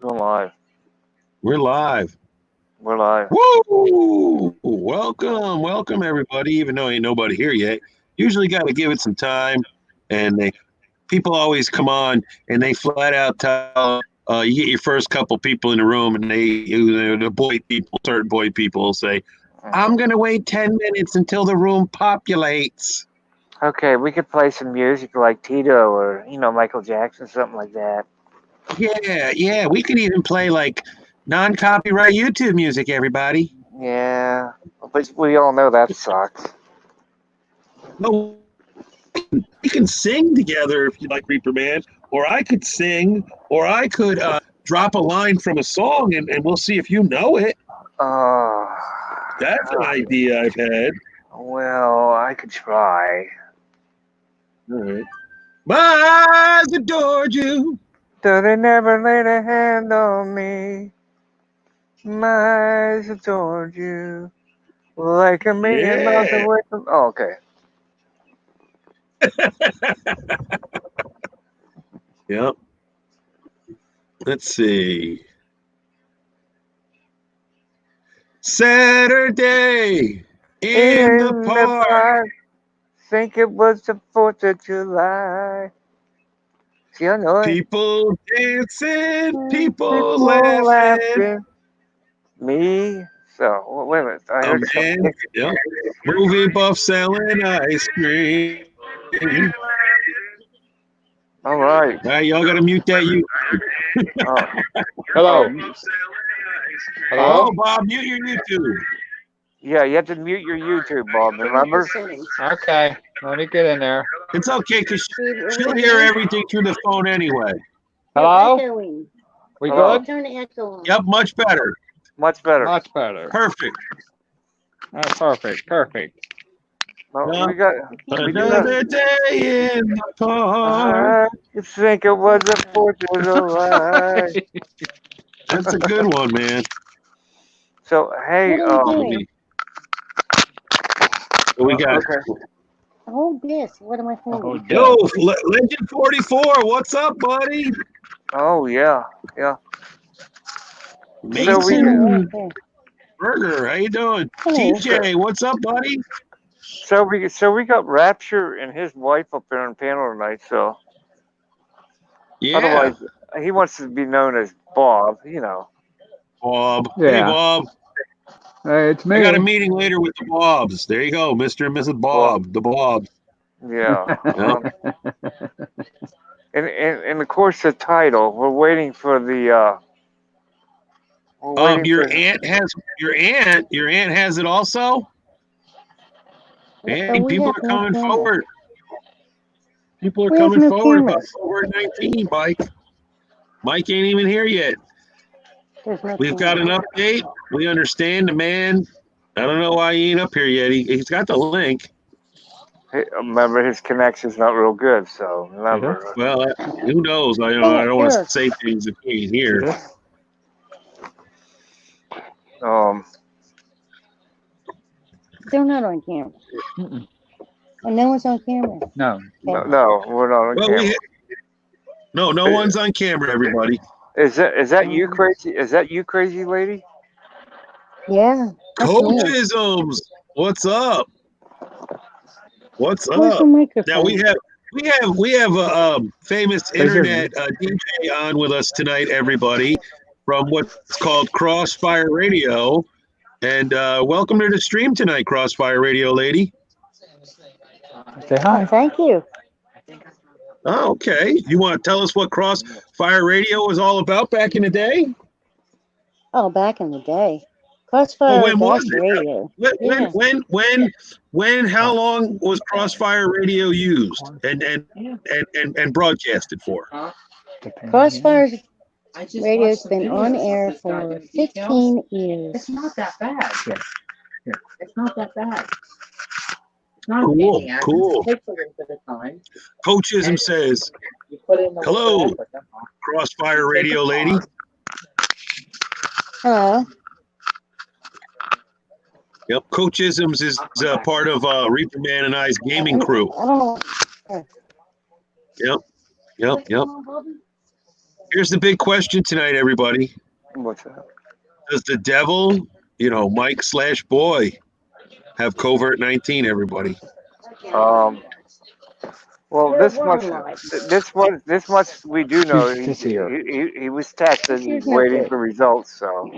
We're live. We're live. We're live. Woo! Welcome everybody. Even though ain't nobody here yet, usually got to give it some time. And people always come on and they flat out tell you get your first couple people in the room, and certain boy people will say, "I'm gonna wait 10 minutes until the room populates." Okay, we could play some music like Tito or Michael Jackson, something like that. Yeah. We could even play like non-copyright YouTube music. Everybody. Yeah, but we all know that sucks. No, we can sing together if you like, Reaper Man, or I could sing, or I could drop a line from a song, and we'll see if you know it. That's an idea I've had. Well, I could try. All right. My eyes adored you. Though they never laid a hand on me, my eyes adored you. Like a million miles away from... Oh, okay. Yep. Let's see. Saturday in the park. Think it was the 4th of July. See, I know it. People dancing, people laughing. Me? So, wait a minute. I heard Man, yep. Movie buff selling ice cream. All right. All right, y'all got to mute that. Hello. Hello? Oh, Bob, mute your YouTube. Yeah, you have to mute your YouTube, Bob, remember? Okay, let me get in there. It's okay, because she'll hear everything through the phone anyway. Hello? We Hello. good? Turn the echo on. Yep, much better. Much better. Much better. Perfect. Perfect. No, Yeah. we got Another day in the park. I think it was the 4th of July. That's a good one, man. So, hey, What are you doing? We got okay. Hold this. What am I holding? Yo, Legend 44. What's up, buddy? Oh, yeah. Mason Burger, how you doing? Hello. TJ, what's up, buddy? So we got Rapture and his wife up there on panel tonight, so Yeah. otherwise he wants to be known as Bob, Bob. Yeah. Hey, Bob. Hey, it's me. I got a meeting later with the Bobs. There you go, Mr. and Mrs. Bob. The Bobs. Yeah. And of course the title. We're waiting for the Your aunt has it also? Man, people are coming forward. People are coming forward about forward 19, Mike. Mike ain't even here yet. We've got an update. We understand the man. I don't know why he ain't up here yet. He's got the link. Remember, his connection's not real good, so remember. Well, who knows? I don't want to say things if he ain't here. They're not on camera. And no one's on camera. No, we're not on camera. No one's on camera, everybody. Is that you crazy? Is that you crazy lady? Yeah. Coachisms. What's up? What's Where's the up? microphone? Now we have a famous internet DJ on with us tonight, everybody, from what's called Crossfire Radio. And welcome to the stream tonight, Crossfire Radio lady. say hi. Thank you. Oh, okay. You want to tell us what Crossfire Radio was all about back in the day? Oh, back in the day. Crossfire when was it? Radio. When how long was Crossfire Radio used and broadcasted for? Crossfire Radio's been on air for 15 years. It's not that bad. It's not that bad. Cool. It takes a little bit of time. Coachism says, hello, Crossfire Radio lady. Hello. Yep, Coachisms is part of Reaper Man and I's gaming crew. Oh. Yep. Here's the big question tonight, everybody. What's that? Does the devil, Mike/Boy, have COVID-19? Everybody. Well, this much we do know. She's here. He was tested. He's waiting for results. So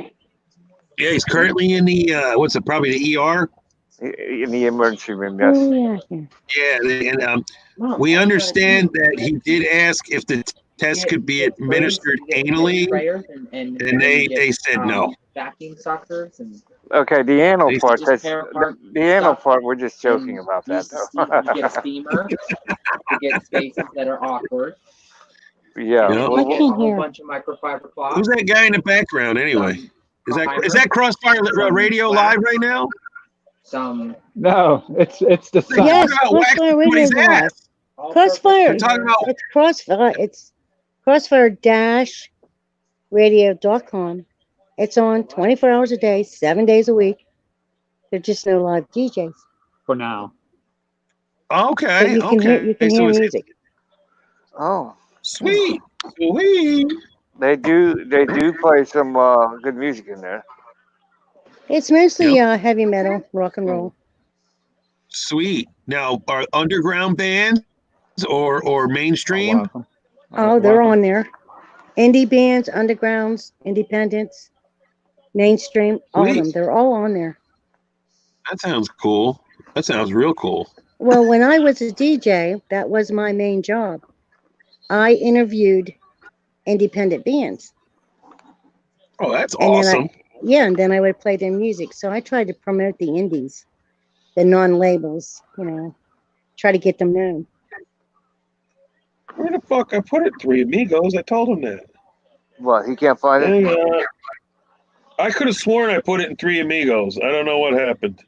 Yeah, he's currently in the probably the ER. in the emergency room, yes. Oh, yeah. Yeah, and we understand that he did ask if the test could be administered anally, and they said no. Vacuum suckers and Okay, the anal They- part. That's tear apart the anal stuff. part. We're just joking And about that, you get a though. steamer to get spaces that are awkward. Yeah. Yeah. Well, You get a can't whole hear. bunch of microfiber cloths. Who's that guy in the background anyway? Is that Crossfire Radio live right now? Some No, it's the sun. Yes, Talking about Crossfire waxing Radio somebody's Live. ass. Crossfire. They're talking about It's Crossfire. It's crossfire-radio.com. It's on 24 hours a day, 7 days a week. There's just no live DJs. For now. But okay. you can hear So it's music. oh, sweet. they do play some good music in there. It's mostly heavy metal, rock and roll. Sweet. Now, are underground bands or mainstream? Oh, they're on there. Indie bands, undergrounds, independents, mainstream, all of Sweet. them. They're all on there. That sounds cool. That sounds real cool. Well, when I was a DJ, that was my main job. I interviewed independent bands. Oh, that's And awesome. and then I would play their music. So I tried to promote the indies, the non-labels, try to get them known. Where the fuck I put it? Three Amigos. I told him that. What? He can't find it. Hang on. I could have sworn I put it in Three Amigos. I don't know what happened.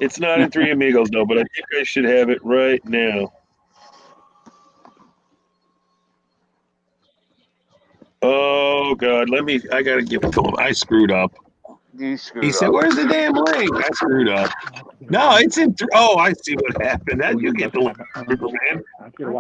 It's not in Three Amigos though, but I think I should have it right now. Oh God, I gotta give it to him. I screwed up. You screwed He said, up. "Where's the damn link?" I screwed up. No, it's in. Oh, I see what happened. That you get the link, man.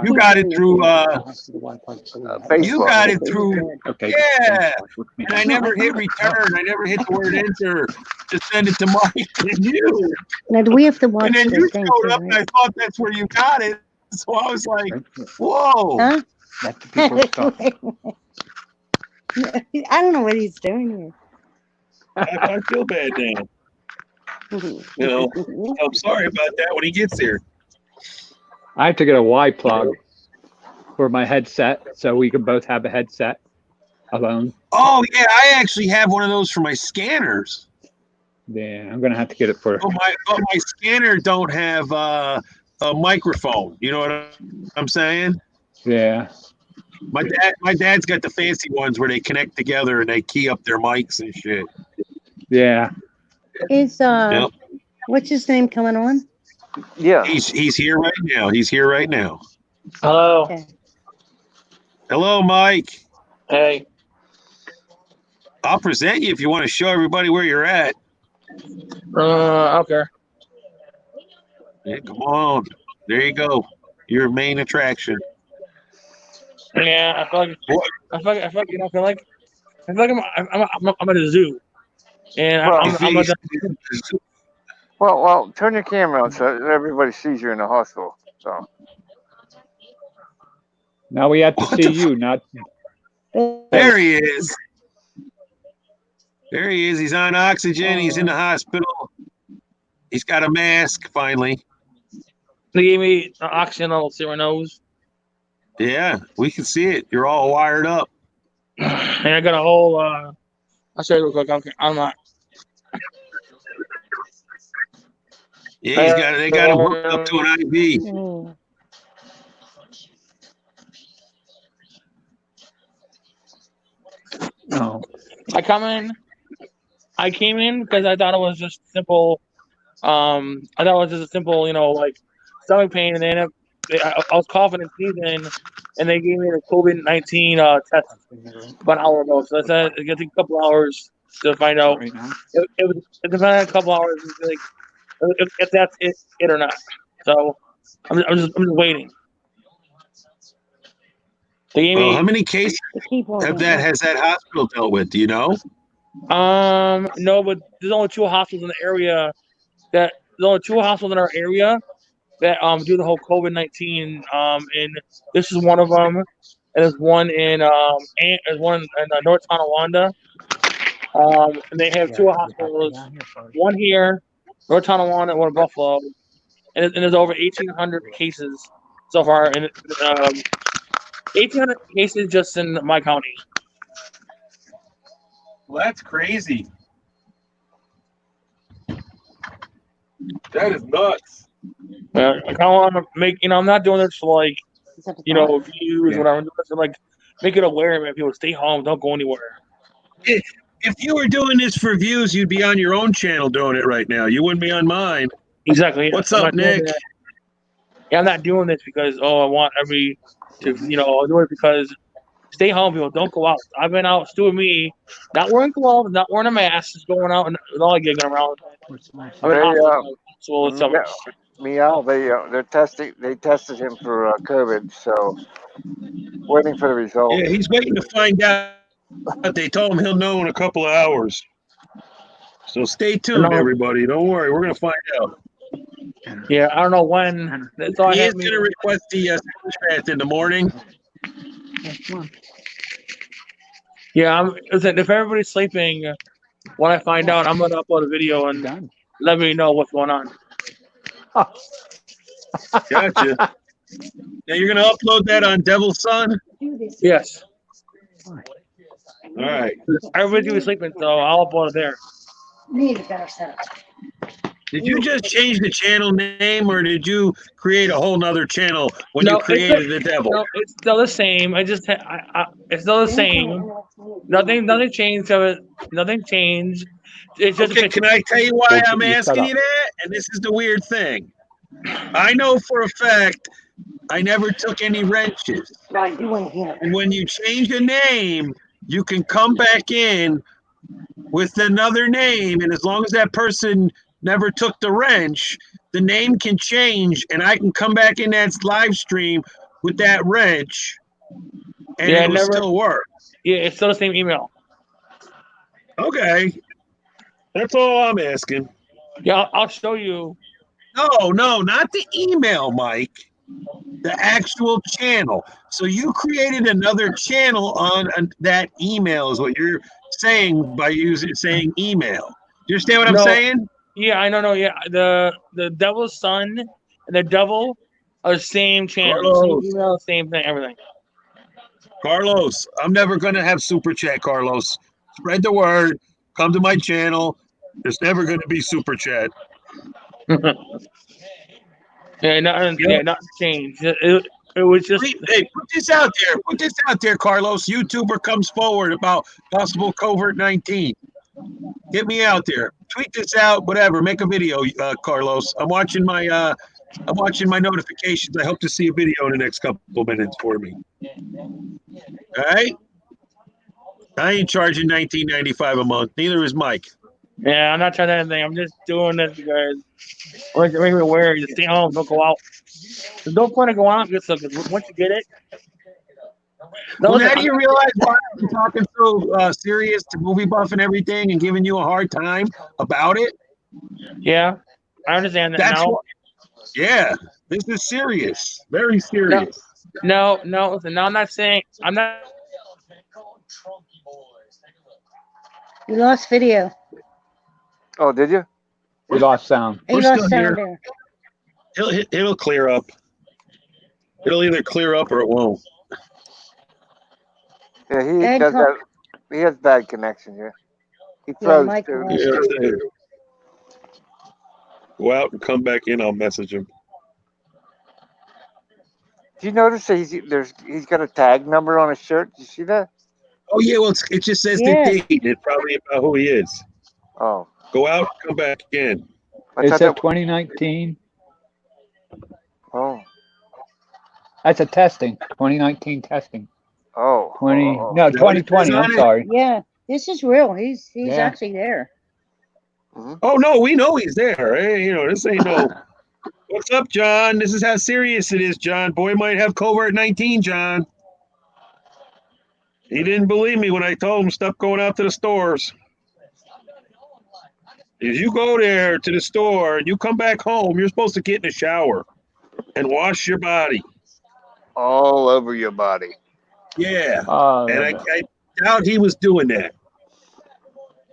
You got it through. Facebook. You got it through. Okay. Yeah. And I never hit return. I never hit the word enter to send it to Mike and you. Now, do we have to watch And then this you thing showed too, up, and right? I thought that's where you got it. So I was like, "Whoa!" Huh? Let the people talk. I don't know what he's doing I feel bad now. here. I'm sorry about that when he gets here. I have to get a Y plug for my headset so we can both have a headset alone. Oh yeah, I actually have one of those for my scanners. Yeah, I'm gonna have to get it for. But my scanner don't have a microphone. You know what I'm saying? Yeah. My dad's got the fancy ones where they connect together and they key up their mics and shit. Yeah. Is Yep. what's his name coming on? Yeah. He's here right now. He's here right now. Hello. Okay. Hello, Mike. Hey. I'll present you if you want to show everybody where you're at. Okay. Yeah, come on. There you go. Your main attraction. Yeah, I feel like I'm at a zoo, and Well, I'm well, turn your camera on so everybody sees you're in the hospital. So Now we have to What see the you, not. There he is. There he is. He's on oxygen. He's in the hospital. He's got a mask finally. they gave me oxygen on my nose, Yeah, we can see it. You're all wired up. and I got a whole. I'll show you real quick. I'm not. Yeah, they got him hooked up to an IV. Oh. No. I came in because I thought it was just simple. I thought it was just a simple, like stomach pain, and then I was coughing and sneezing, and they gave me the COVID-19 test about an hour ago. So I said it gonna take a couple hours to find out. Right now. It depends on a couple hours, like if that's it or not. So I'm just waiting. They gave Well, how me many cases The keyboard. has that hospital dealt with? Do you know? no, but there's only 2 hospitals in the area that there's only 2 hospitals in our area that do the whole COVID-19. And this is one of them. And there's one in there's one in North Tonawanda. And they have 2 hospitals, one here, North Tonawanda, and one in Buffalo. And there's over 1,800 cases so far, and 1,800 cases just in my county. Well, that's crazy. That is nuts. I kind of want to make, I'm not doing this for like, Is that the views, Yeah. whatever. I'm doing this to like make it aware, man. People stay home, don't go anywhere. If you were doing this for views, you'd be on your own channel doing it right now. You wouldn't be on mine. Exactly. What's I'm up, not doing Nick? that. Yeah, I'm not doing this because I want every to I'll do it because stay home, people. Don't go out. I've been out, Stu and me, not wearing gloves, not wearing a mask, just going out and lollygagging around. I've been hospital and stuff. Meow, they're testing. They tested him for COVID, so waiting for the results. Yeah, he's waiting to find out. They told him he'll know in a couple of hours. So stay tuned, No. everybody. Don't worry. We're going to find out. Yeah, I don't know when. That's all I He is had going to request the super chat in the morning. Yeah, listen, if everybody's sleeping, when I find out, I'm gonna upload a video and Done. let me know what's going on. Gotcha. Now you're going to upload that on Devil's Son? Yes, All right. everybody's gonna be sleeping, so I'll upload it there. Need a better setup. Did you just change the channel name, or did you create a whole nother channel when you No, it's created the devil? No, it's still the same. It's still the same. Nothing changed of it. Nothing changed. It's just Okay, can I tell you why Bullshit, I'm you shut asking up. you that? And this is the weird thing. I know for a fact I never took any wrenches. Right, you went here. And when you change a name, you can come back in with another name. And as long as that person never took the wrench, the name can change. And I can come back in that live stream with that wrench. And Yeah, it will still work. Yeah, it's still the same email. Okay. That's all I'm asking. Yeah, I'll show you. No, not the email, Mike. The actual channel. So you created another channel on that email is what you're saying by saying email. Do you understand what I'm No. saying? Yeah, I don't know. Yeah, the Devil's Son and the Devil are the same channel, Carlos. same email, same thing, everything. Carlos, I'm never going to have super chat, Carlos. Spread the word. Come to my channel. There's never going to be super chat. nothing changed. It was just. Hey, put this out there. Put this out there, Carlos. YouTuber comes forward about possible COVID-19. Get me out there. Tweet this out. Whatever. Make a video, Carlos. I'm watching my notifications. I hope to see a video in the next couple minutes for me. All right. I ain't charging $19.95 a month. Neither is Mike. Yeah, I'm not trying anything. I'm just doing this because make me aware. You stay home. Don't go out. There's no point in going out because once you get it. Well, now do you realize why I'm talking so serious to Movie Buff and everything and giving you a hard time about it? Yeah, I understand that That's now. what, yeah, this is serious. Very serious. No, listen, no, I'm not saying, I'm not. You lost video. Oh, did you? We lost sound. You We're lost still sound here. there. It'll clear up. It'll either clear up or it won't. Yeah, he Ed does talk- that. He has bad connection here. He Yeah, froze Mike too. lost. Yeah. Go out and come back in. I'll message him. Do you notice that he's got a tag number on his shirt? Did you see that? Oh yeah, well it just says Yeah. the date. It's probably about who he is. Oh, Go out, come back in. I It thought said that. 2019. Oh, That's a testing. 2019 testing. oh, 20. oh, No, Is that what it 2020. says on I'm it? sorry. Yeah, this is real. He's Yeah. actually there. Oh no, we know he's there. Hey, this ain't no. What's up, John? This is how serious it is, John. Boy might have COVID-19, John. He didn't believe me when I told him stop going out to the stores. If you go there to the store and you come back home, you're supposed to get in the shower and wash your body. All over your body. Yeah. Oh, And I doubt he was doing that.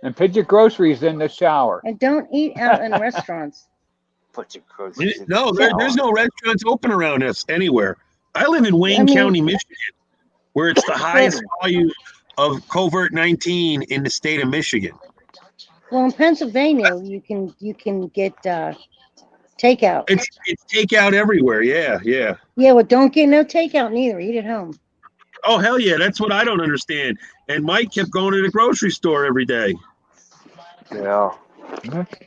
and put your groceries in the shower. And don't eat out in restaurants. Put your groceries in. No, the there's shower. no restaurants open around us anywhere. I live in Wayne County, Michigan, where it's the highest volume of COVID-19 in the state of Michigan. Well, in Pennsylvania, you can get takeout. It's takeout everywhere. Yeah. Yeah, well, don't get no takeout neither. Eat at home. Oh, hell yeah. That's what I don't understand. And Mike kept going to the grocery store every day. Yeah.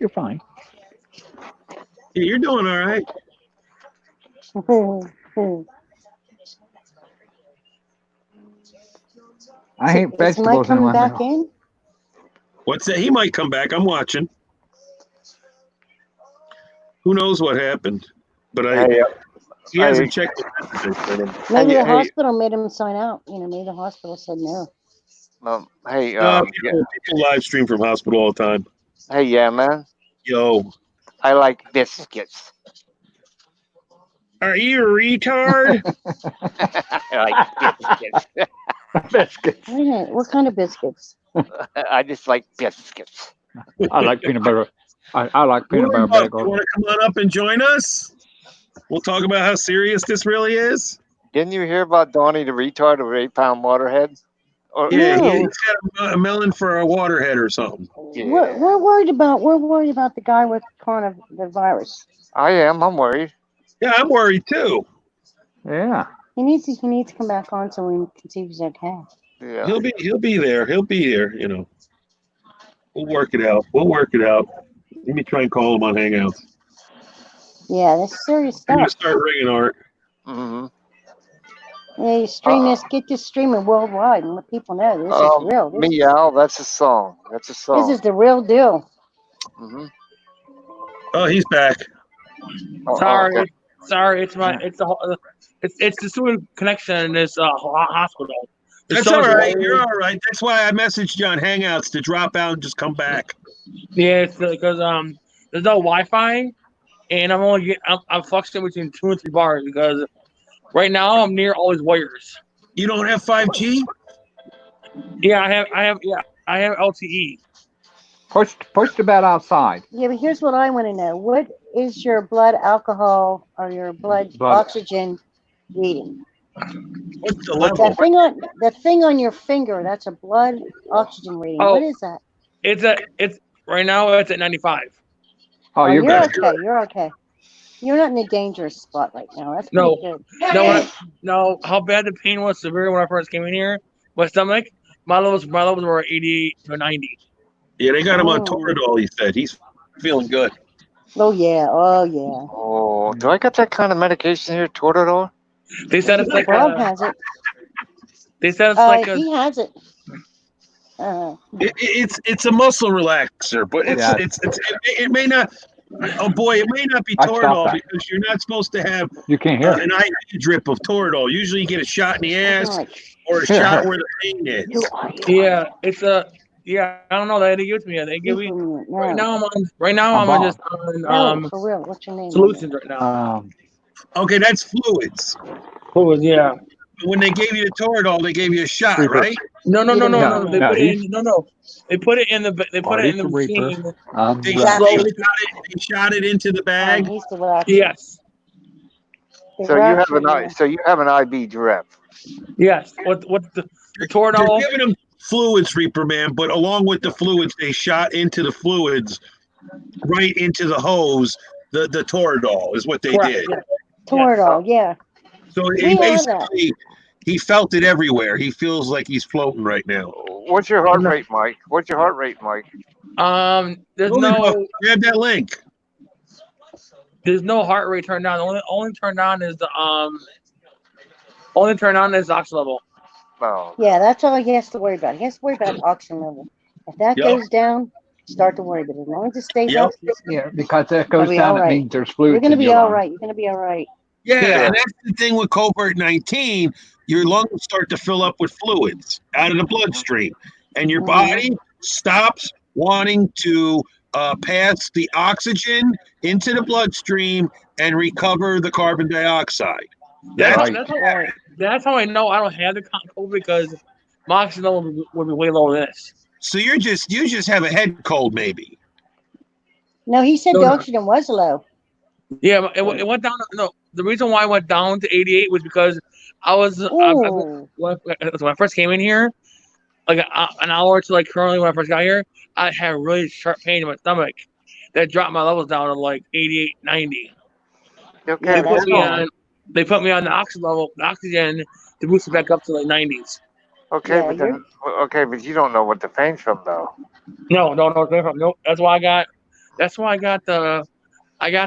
You're fine. Yeah, you're doing all right. I hate Is Mike vegetables in coming my back mouth. in? What's that? He might come back. I'm watching. Who knows what happened? But he hasn't checked the messages. Maybe the Hey, hospital made him sign out. Maybe the hospital said no. People live stream from hospital all the time. Hey, yeah, man. Yo, I like biscuits. are you a retard? I like biscuits. Biscuits. What kind of biscuits? I just like biscuits. I like peanut butter. I like peanut You butter want bagel. to come on up and join us? We'll talk about how serious this really is. Didn't you hear about Donnie the retard of 8-pound waterhead? Yeah, No. he's got a melon for a waterhead or something. Yeah. We're worried about the guy with the virus. I am. I'm worried. Yeah, I'm worried too. Yeah. He needs to come back on so we can see if he's okay. Yeah. He'll be there. He'll be there. You know, we'll work it out. Let me try and call him on Hangouts. Yeah, that's serious I'm gonna stuff. start ringing Art. Mm-hmm. Yeah, you stream this, get this streaming worldwide and let people know this is real. Meow, that's a song. That's a song. This is the real deal. Mm-hmm. Oh, he's back. Sorry, it's the sewer connection in this hospital. That's all right. You're all right. That's why I messaged you on Hangouts to drop out and just come back. Yeah, it's because there's no Wi-Fi, and I'm fluctuating between 2 and 3 bars because right now I'm near all these wires. You don't have 5G? Yeah, I have LTE. Push the bed outside. Yeah, but here's what I want to know. What is your blood alcohol or your blood oxygen reading? What's the level? That thing on your finger, that's a blood oxygen reading. Oh. What is that? It's right now it's at 95. Oh, You're good. okay. You're okay. You're not in a dangerous spot right now. That's No. pretty good. No, how bad the pain was severe when I first came in here. My stomach, my levels were 80 to 90. Yeah, they got him on Toradol, he said. He's feeling good. Oh yeah. Oh, do I got that kind of medication here, Toradol? They said it's like Bob has it. They said it's like he has it. It's a muscle relaxer, but it may not. Oh boy, it may not be Toradol because you're not supposed to have You can't hear an IV drip of Toradol. Usually, you get a shot in the ass or a shot where the pain is. Yeah, it's a I don't know. They give it to me. They give me right now. I'm just on for real. What's your name? solutions right now. Okay, that's fluids. Fluids, yeah. When they gave you the Toradol, they gave you a shot, right? No. They put it in. They put it in the machine. They shot it into the bag. Yes. So you have an IV drip. Yes. What the Toradol? They're giving them fluids, Reaper Man, but along with the fluids, they shot into the fluids right into the hose. The Toradol is what they did. Yeah. Toradol, yeah. So he felt it everywhere. He feels like he's floating right now. What's your heart rate, Mike? There's no. Grab that link. There's no heart rate turned down. The only turned on is the oxygen level. Oh. Yeah, that's all he has to worry about. He has to worry about oxygen level. If that goes down, start to worry. But as long as it stays up, because that goes down, it means there's fluid. You're gonna be all right. You're gonna be all right. Yeah, and that's the thing with COVID-19. Your lungs start to fill up with fluids out of the bloodstream, and your body stops wanting to pass the oxygen into the bloodstream and recover the carbon dioxide. That's how I know I don't have the COVID, because my oxygen level would be way lower than this. So you just have a head cold, maybe. No, he said the oxygen was low. Yeah, it went down. No, the reason why I went down to 88 was because I was when I first came in here, like an hour to like currently when I first got here, I had really sharp pain in my stomach that dropped my levels down to like 88, 90. Okay, They put me on the oxygen to boost it back up to like 90s. Okay, but you don't know what the pain's from though. No, nope. That's why I got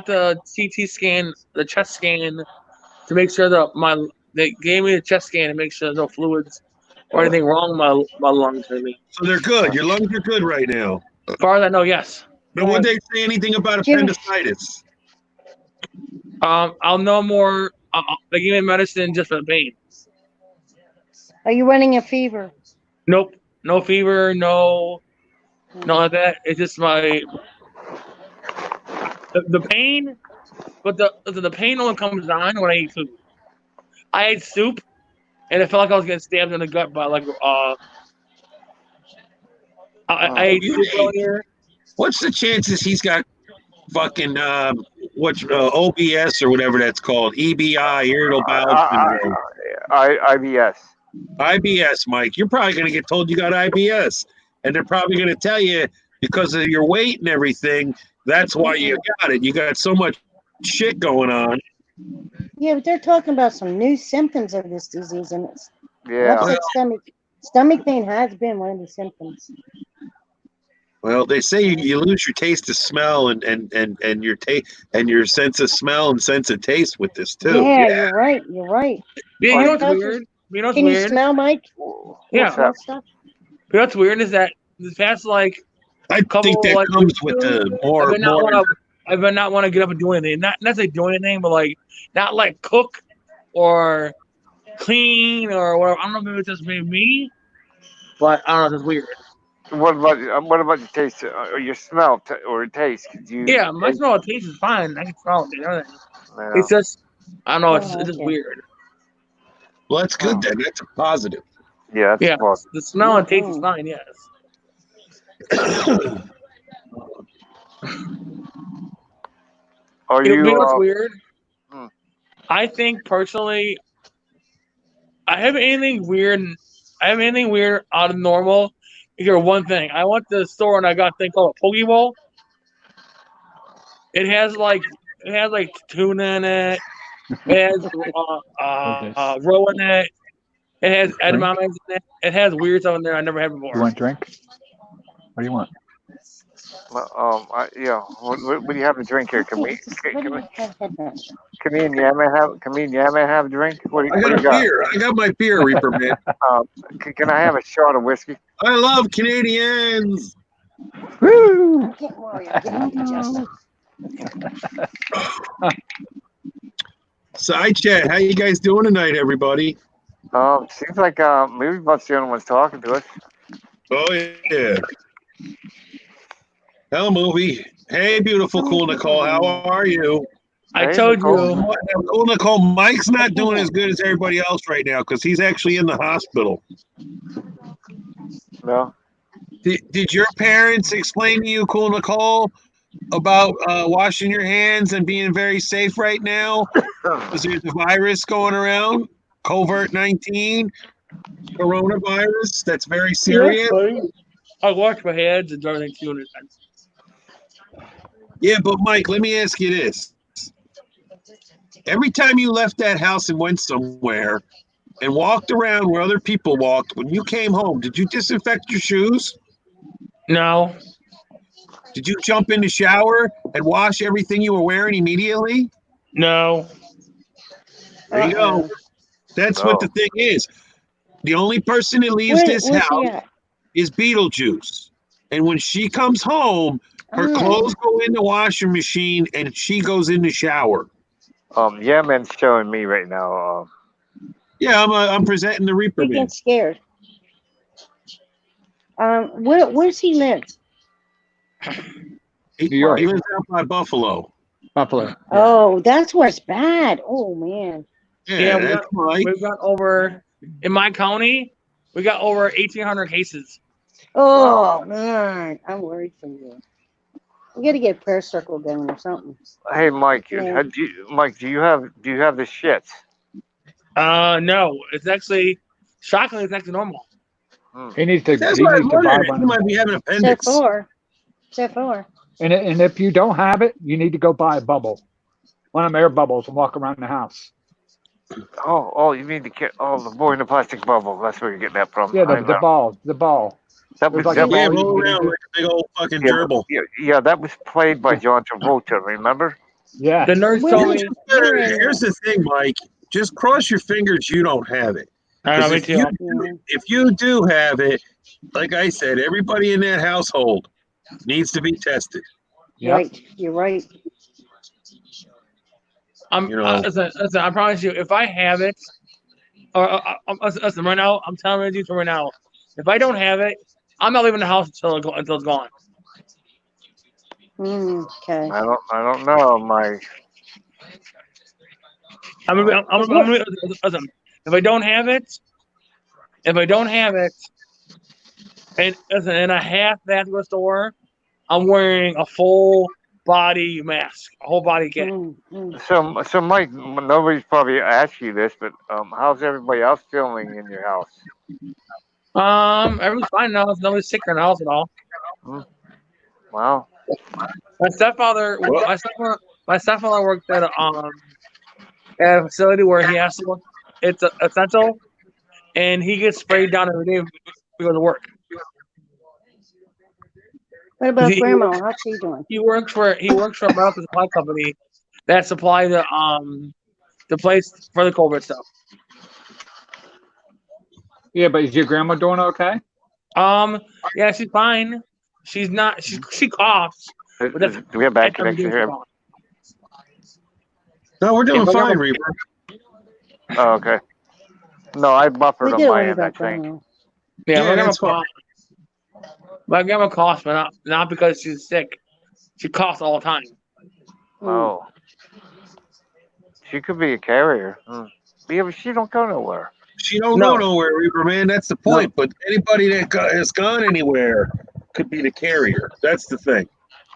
the CT scan, the chest scan, to make sure that they gave me the chest scan to make sure there's no fluids or anything wrong with my lungs or anything. So they're good. Your lungs are good right now. As far as I know, yes. But would they say anything about appendicitis? I'll know more. They give me medicine just for the pain. Are you running a fever? Nope. No fever, no like that. It's just the pain, but the pain only comes on when I eat food. I ate soup, and it felt like I was getting stabbed in the gut by like I ate soup earlier. What's the chances he's got fucking OBS or whatever that's called, EBI, irritable bowel syndrome? IBS. IBS, Mike. You're probably going to get told you got IBS, and they're probably going to tell you because of your weight and everything. That's why you got it. You got so much shit going on. Yeah, but they're talking about some new symptoms of this disease, and it's upset stomach pain has been one of the symptoms. Well, they say you lose your taste of smell and your your sense of smell and sense of taste with this too. Yeah, you're right. You're right. Yeah, you know what's weird? Can you smell, Mike? Yeah. What's weird is that this past like I think that comes with the more. I've been not want to get up and do anything. Not say do anything, but like not like cook or clean or whatever. I don't know if it's just maybe me, but I don't know. It's weird. What about your taste or your smell or taste? Yeah, my smell and taste is fine. I can smell it. Everything. Yeah. It's just I don't know. It's just weird. Well, that's good then. That's a positive. Yeah. The smell and taste is fine. Yes. You know what's weird? I think personally, I haven't anything weird out of normal. Here, one thing. I went to the store and I got a thing called a poke bowl. It has like tuna in it. It has roe in it. It has edamame in it. It has weird stuff in there I never had before. You want a drink? What do you want? What do you have to drink here? Comedian Yama have a drink? What do you got? Beer. I got my beer, Reaper Man. Can I have a shot of whiskey? I love Canadians. Woo! Don't worry, I'm getting Justin. Side chat, how you guys doing tonight, everybody? Seems like maybe Buff's the only one's talking to us. Oh yeah. Hello, movie. Hey, beautiful, cool Nicole. How are you? I told you. Cool Nicole. Mike's not doing as good as everybody else right now because he's actually in the hospital. No. Did your parents explain to you, cool Nicole, about washing your hands and being very safe right now? Because there's a virus going around, COVID-19, coronavirus. That's very serious. I wash my hands and everything too. Yeah, but Mike, let me ask you this. Every time you left that house and went somewhere and walked around where other people walked, when you came home, did you disinfect your shoes? No. Did you jump in the shower and wash everything you were wearing immediately? No. There you go. That's what the thing is. The only person that leaves this house is Beetlejuice. And when she comes home, her clothes go in the washing machine and she goes in the shower. Yemen's showing me right now. Yeah, I'm presenting the Reaper He Man. gets scared. Where's he live? New York. He lives out by Buffalo. Buffalo. Yeah. Oh, that's where it's bad. Oh man. Yeah, we that's right. we've got over in my county. We got over 1,800 cases. Oh man, I'm worried for you. We got to get a prayer circle going or something. Hey, Mike. Yeah. Mike, do you have the shits? No, it's actually shockingly, it's actually normal. He needs to. That's He what I was needs to buy wondering. one. He might be having So appendix. far. So far. And if you don't have it, you need to go buy a bubble, one of them air bubbles, and walk around the house. Oh, you mean the boy in the plastic bubble? That's where you're getting that from. Yeah, the ball. That There's was like that a ball Yeah, you can roll get around into. like a big old fucking yeah, gerbil. yeah, that was played by John Travolta. Remember? Yeah. The nurse Where told was- me. Where in Here's the thing, Mike. Just cross your fingers you don't have it. I know, me If too. you do have it, like I said, everybody in that household needs to be tested. Yep. Right. You're right. You know. Listen, I promise you, if I have it, listen, right now, I'm telling you right now, if I don't have it, I'm not leaving the house until it's gone. Okay. I don't know, Mike. Listen, if I don't have it, and listen, and I have to go to the store, I'm wearing a full body mask, a whole body kit. So Mike, nobody's probably asked you this, but how's everybody else feeling in your house? Everyone's fine now. Nobody's sick in the house at all. Wow. My stepfather worked at a facility where he has to work. It's essential, and he gets sprayed down every day to go to work. What about Grandma? How's she doing? He works for a medical supply company that supply the place for the COVID stuff. Yeah, but is your grandma doing okay? Yeah, she's fine. She's not. She coughs. But that's, Do we have bad connection here? No, we're doing If I fine, ever- Reaper. Oh, okay. No, I buffered We on did my worry end, I about think. Grandma. Yeah, Yeah, that's fine. My grandma coughs, but not because she's sick. She coughs all the time. Oh. She could be a carrier. Yeah, but she don't go nowhere. She don't No. go nowhere, Reaper Man. That's the point. But anybody that has gone anywhere could be the carrier. That's the thing.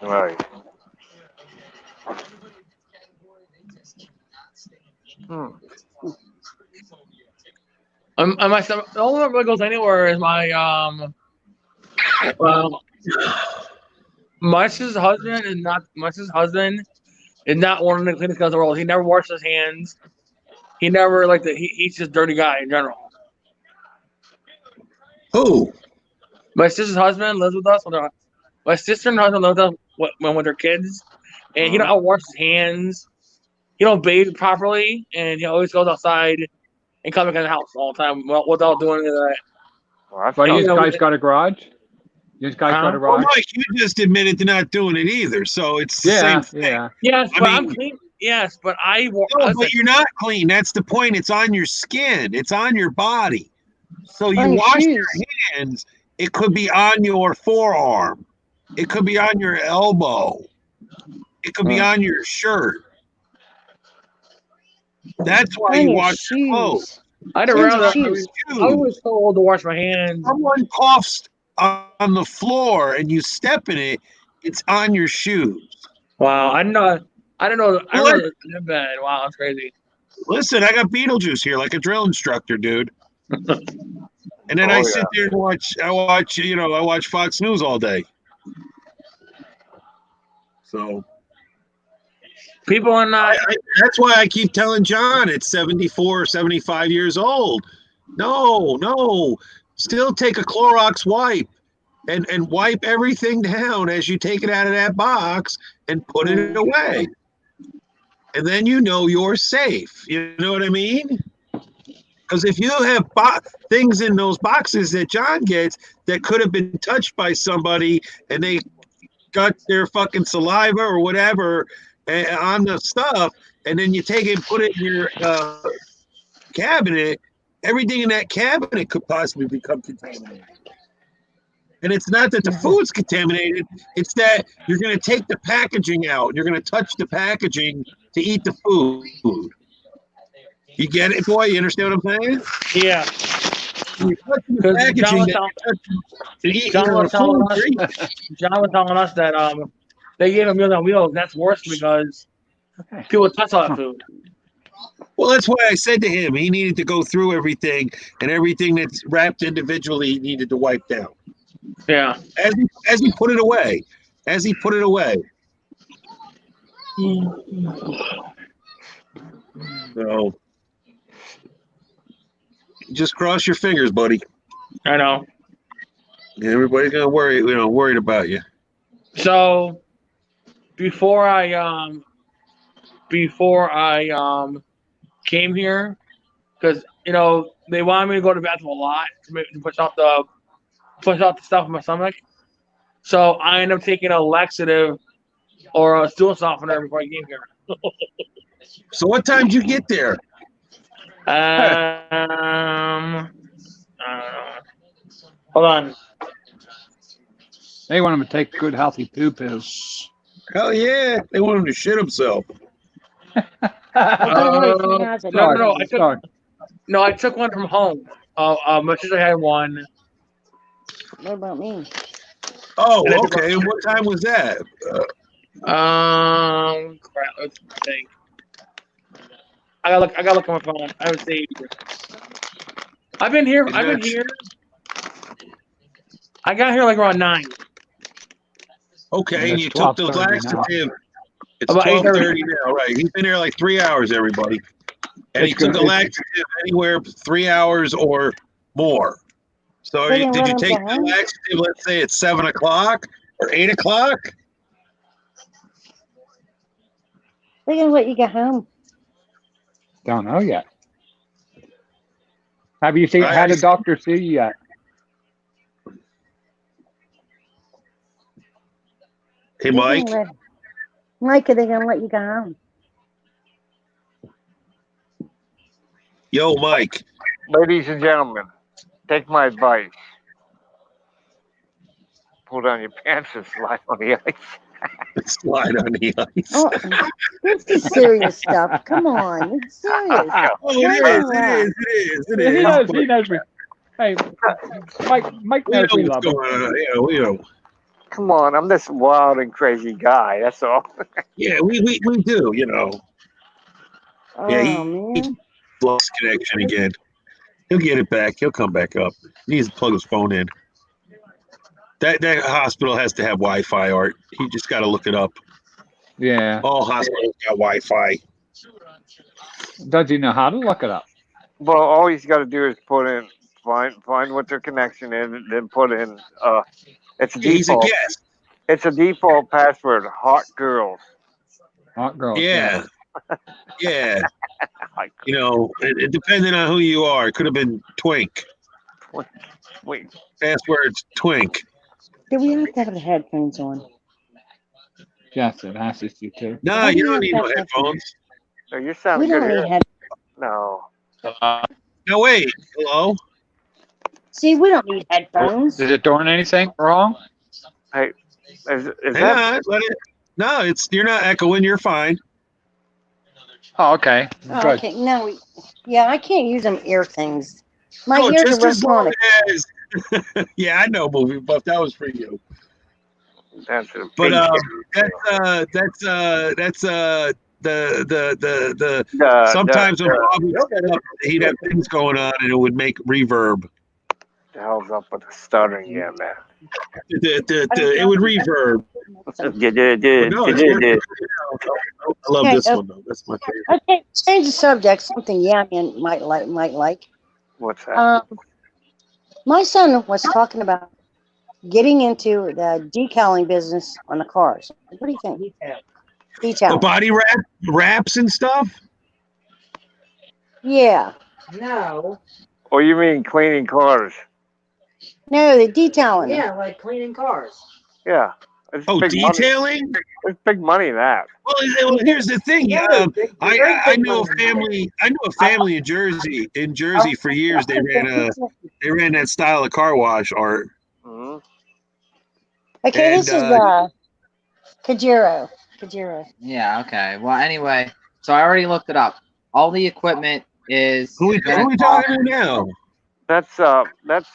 Right. My the only one that really goes anywhere is my my sister's husband is not one of the cleanest guys in the world. He never washes his hands. He never he's just a dirty guy in general. Who? My sister's husband lives with us. My sister and husband live with us with their kids, and he don't wash his hands. He don't bathe properly, and he always goes outside and comes back in the house all the time without doing any of that. Well, But you know, guys got a garage? You guys got a Well, garage? Mike, you just admitted to not doing it either, so it's the same thing. Yeah. Yes, I but mean- I'm clean. Yes, but No, but you're not clean. That's the point. It's on your skin. It's on your body. So you On your wash your shoes. hands. It could be on your forearm. It could be on your elbow. It could be on your shirt. That's why On you your wash your clothes. shoes. I'd Change your rather. shoes. I was told to wash my hands. Someone coughs on the floor and you step in it, it's on your shoes. Wow, I didn't know. That bad. Wow, that's crazy. Listen, I got Beetlejuice here, like a drill instructor, dude. And then I sit there and I watch Fox News all day. So People are not. that's why I keep telling John it's 74 or 75 years old. No. Still take a Clorox wipe and wipe everything down as you take it out of that box and put it away. And then you know you're safe. You know what I mean? Because if you have things in those boxes that John gets that could have been touched by somebody and they got their fucking saliva or whatever on the stuff and then you take it and put it in your cabinet, everything in that cabinet could possibly become contaminated. And it's not that the food's contaminated, it's that you're going to take the packaging out. You're going to touch the packaging to eat the food. You get it, boy? You understand what I'm saying? Yeah. When you touch the Because packaging John was telling us that they gave him Meals on Wheels. That's worse because people touch all that food. Well, that's why I said to him he needed to go through everything, and everything that's wrapped individually he needed to wipe down. Yeah. As he put it away. As he put it away. So just cross your fingers, buddy. I know. Everybody's gonna worried about you. So before I came here, because they wanted me to go to the bathroom a lot to push out the stuff in my stomach. So I ended up taking a laxative or a stool softener before I came here. So what time did you get there? I don't know. Hold on. They want him to take good, healthy poo-poo. Hell yeah. They want him to shit himself. No, I took one from home. My sister had one. What about me? Oh, okay. And what time was that? Crap. Let's think. I gotta look on my phone. I haven't saved it. I've been here. I got here like around 9. Okay, and you took the laxative. It's About 12:30 now, right? He's been here like 3 hours, everybody. And he took the laxative anywhere 3 hours or more. So did you take the laxative, let's say at 7 o'clock or 8 o'clock? They're going to let you get home. Don't know yet. Have you had a doctor see you yet? Hey, Mike. Mike, are they going to let you go home? Yo, Mike. Ladies and gentlemen, take my advice. Pull down your pants and slide on the ice. Slide on the ice. Oh, this is serious stuff. Come on. It's serious. Oh, it is. He knows me. Hey, Mike knows we love him. Yeah, Come on, I'm this wild and crazy guy. That's all. Yeah, we do, Oh, yeah, man. he lost connection again. He'll get it back. He'll come back up. He needs to plug his phone in. That hospital has to have Wi-Fi, Art. He just got to look it up. Yeah. All hospitals got Wi-Fi. Does he know how to look it up? Well, all he's got to do is put in, find what their connection is, and then put in, it's a default. He's a guest. It's a default password, hot girls. Hot girls. Yeah. Yeah. It depending on who you are. It could have been Twink. Wait. Password's Twink. Do we have to have the headphones on? Yes, it has to do too. No, you don't need no headphones. No, you sound good. We don't need headphones. No. No, wait. Hello? See, we don't need headphones. Is it doing anything wrong? Hey, is Hang that? on, let it. No, you're not echoing. You're fine. Oh, okay. Oh, Good. okay. No, I can't use them ear things. My Oh, ears just are real as long chronic. as. Yeah, I know, movie buff. That was for you. That's a But big that's the sometimes when Bob would set up, he'd have things going on and it would make reverb. The hell's up with the stuttering, yeah, man. It would reverb. No, it's working. I love this one though. That's my favorite. Okay, change the subject. Something Yamian might like. What's that? My son was talking about getting into the decaling business on the cars. What do you think? The Detailing. body wraps and stuff. Yeah. No. Oh, you mean cleaning cars? No, the detailing. Yeah, like cleaning cars. Yeah. It's Oh, big money. detailing? There's big money in that. Well, here's the thing. Yeah, I know a family. I know a family in Jersey. In Jersey, for years, they ran that style of car wash. Art. Hmm. Okay, And this is Kajiro. Kajiro. Yeah, okay. Well, anyway, so I already looked it up. All the equipment is who we gonna cost. talking to now? That's Bob's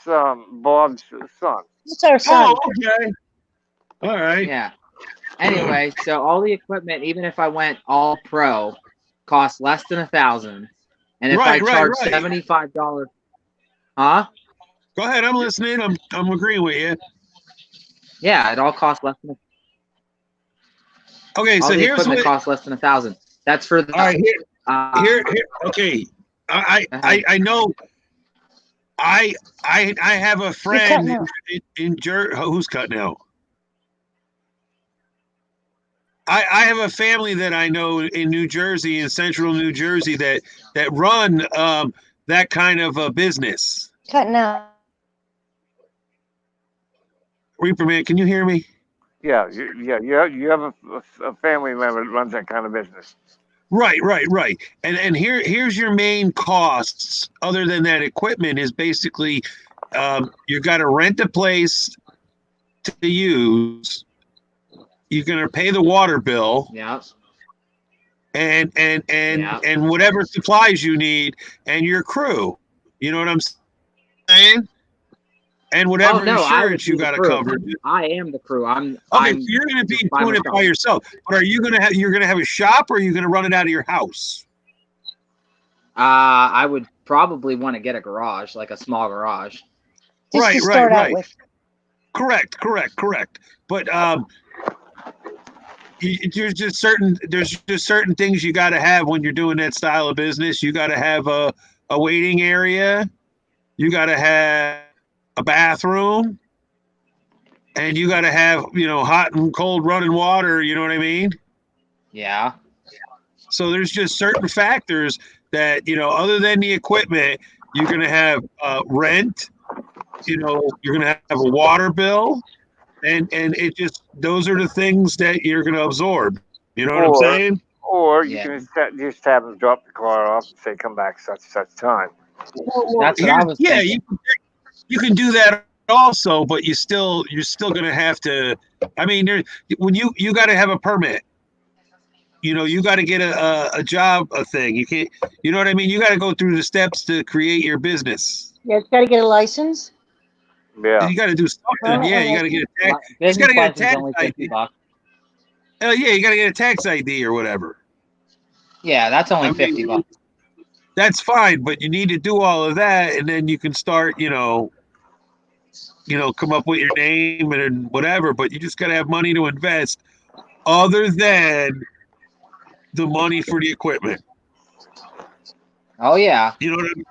son. That's our son. Oh, okay. All right. Yeah. Anyway, so all the equipment, even if I went all pro, costs less than $1,000. And if I Right. charge $75, huh? Go ahead. I'm listening. I'm agreeing with you. Yeah, it all costs less than. Okay. All So the here's equipment what. costs less than $1,000. That's for the. All right. Here. Okay. I know. I have a friend out. in Jersey. Who's cutting out? I have a family that I know in New Jersey, in central New Jersey, that run that kind of a business. Cutting out. Reaper Man, can you hear me? Yeah, you have a family member that runs that kind of business. Right. And here's your main costs, other than that equipment, is basically you got to rent a place to use. You're going to pay the water bill. Yeah. And Yeah. whatever supplies you need, and your crew. You know what I'm saying? And whatever insurance you got to cover. I am the crew. Okay, so you're going to be doing it by yourself. But are you going to have? You're going to have a shop, or are you going to run it out of your house? I would probably want to get a garage, like a small garage. Just to start out with. Correct. But there's just certain things you got to have when you're doing that style of business. You got to have a waiting area. You got to have a bathroom, and you got to have hot and cold running water. You know what I mean? Yeah. So there's just certain factors that other than the equipment, you're going to have rent. You're going to have a water bill. And it just, those are the things that you're going to absorb. You know what I'm saying? Or you can just have them drop the car off and say, come back such time. Well, that's what I was thinking. You can do that also, but you're still going to have to. I mean, when you got to have a permit. You got to get a job, a thing. You can't. You know what I mean? You got to go through the steps to create your business. Yeah, it's got to get a license. Yeah. You got to do something. Yeah, you got to get a tax. Business You got to get a license tax only ID. $50. Hell yeah, you got to get a tax ID or whatever. Yeah, that's only $50. That's fine, but you need to do all of that, and then you can start, come up with your name and whatever. But you just got to have money to invest, other than the money for the equipment. Oh yeah. You know what I mean?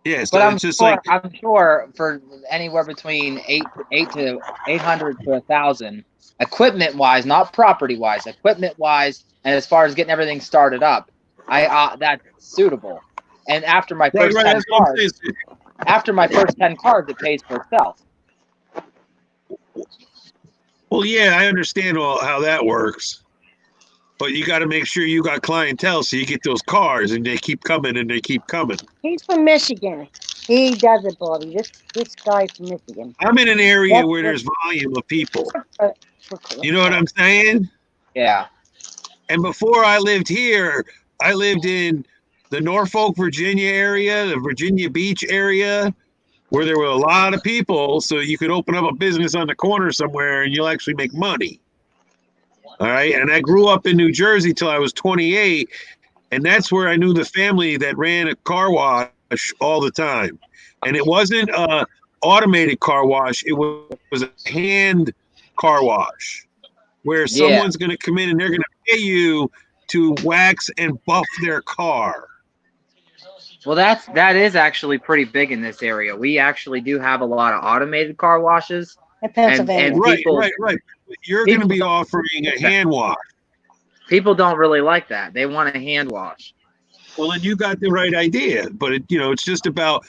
Yeah, so But it's just like I'm sure for anywhere between 800 to 1,000, equipment wise, not property wise, equipment wise, and as far as getting everything started up, that's suitable. And after my first 10 cars, it pays for itself. Well, yeah, I understand how that works. But you got to make sure you got clientele so you get those cars and they keep coming and they keep coming. He's from Michigan. He does it, Bobby. This guy's from Michigan. I'm in an area where there's volume of people. You know what I'm saying? Yeah. And before I lived here, I lived in the Norfolk, Virginia area, the Virginia Beach area, where there were a lot of people. So you could open up a business on the corner somewhere and you'll actually make money. All right. And I grew up in New Jersey till I was 28. And that's where I knew the family that ran a car wash all the time. And it wasn't a automated car wash. It was a hand car wash where someone's going to come in and they're going to pay you to wax and buff their car. Well, that is actually pretty big in this area. We actually do have a lot of automated car washes. In Pennsylvania. And people, right. You're going to be offering a hand wash. People don't really like that. They want a hand wash. Well, then you got the right idea. But, it's just about,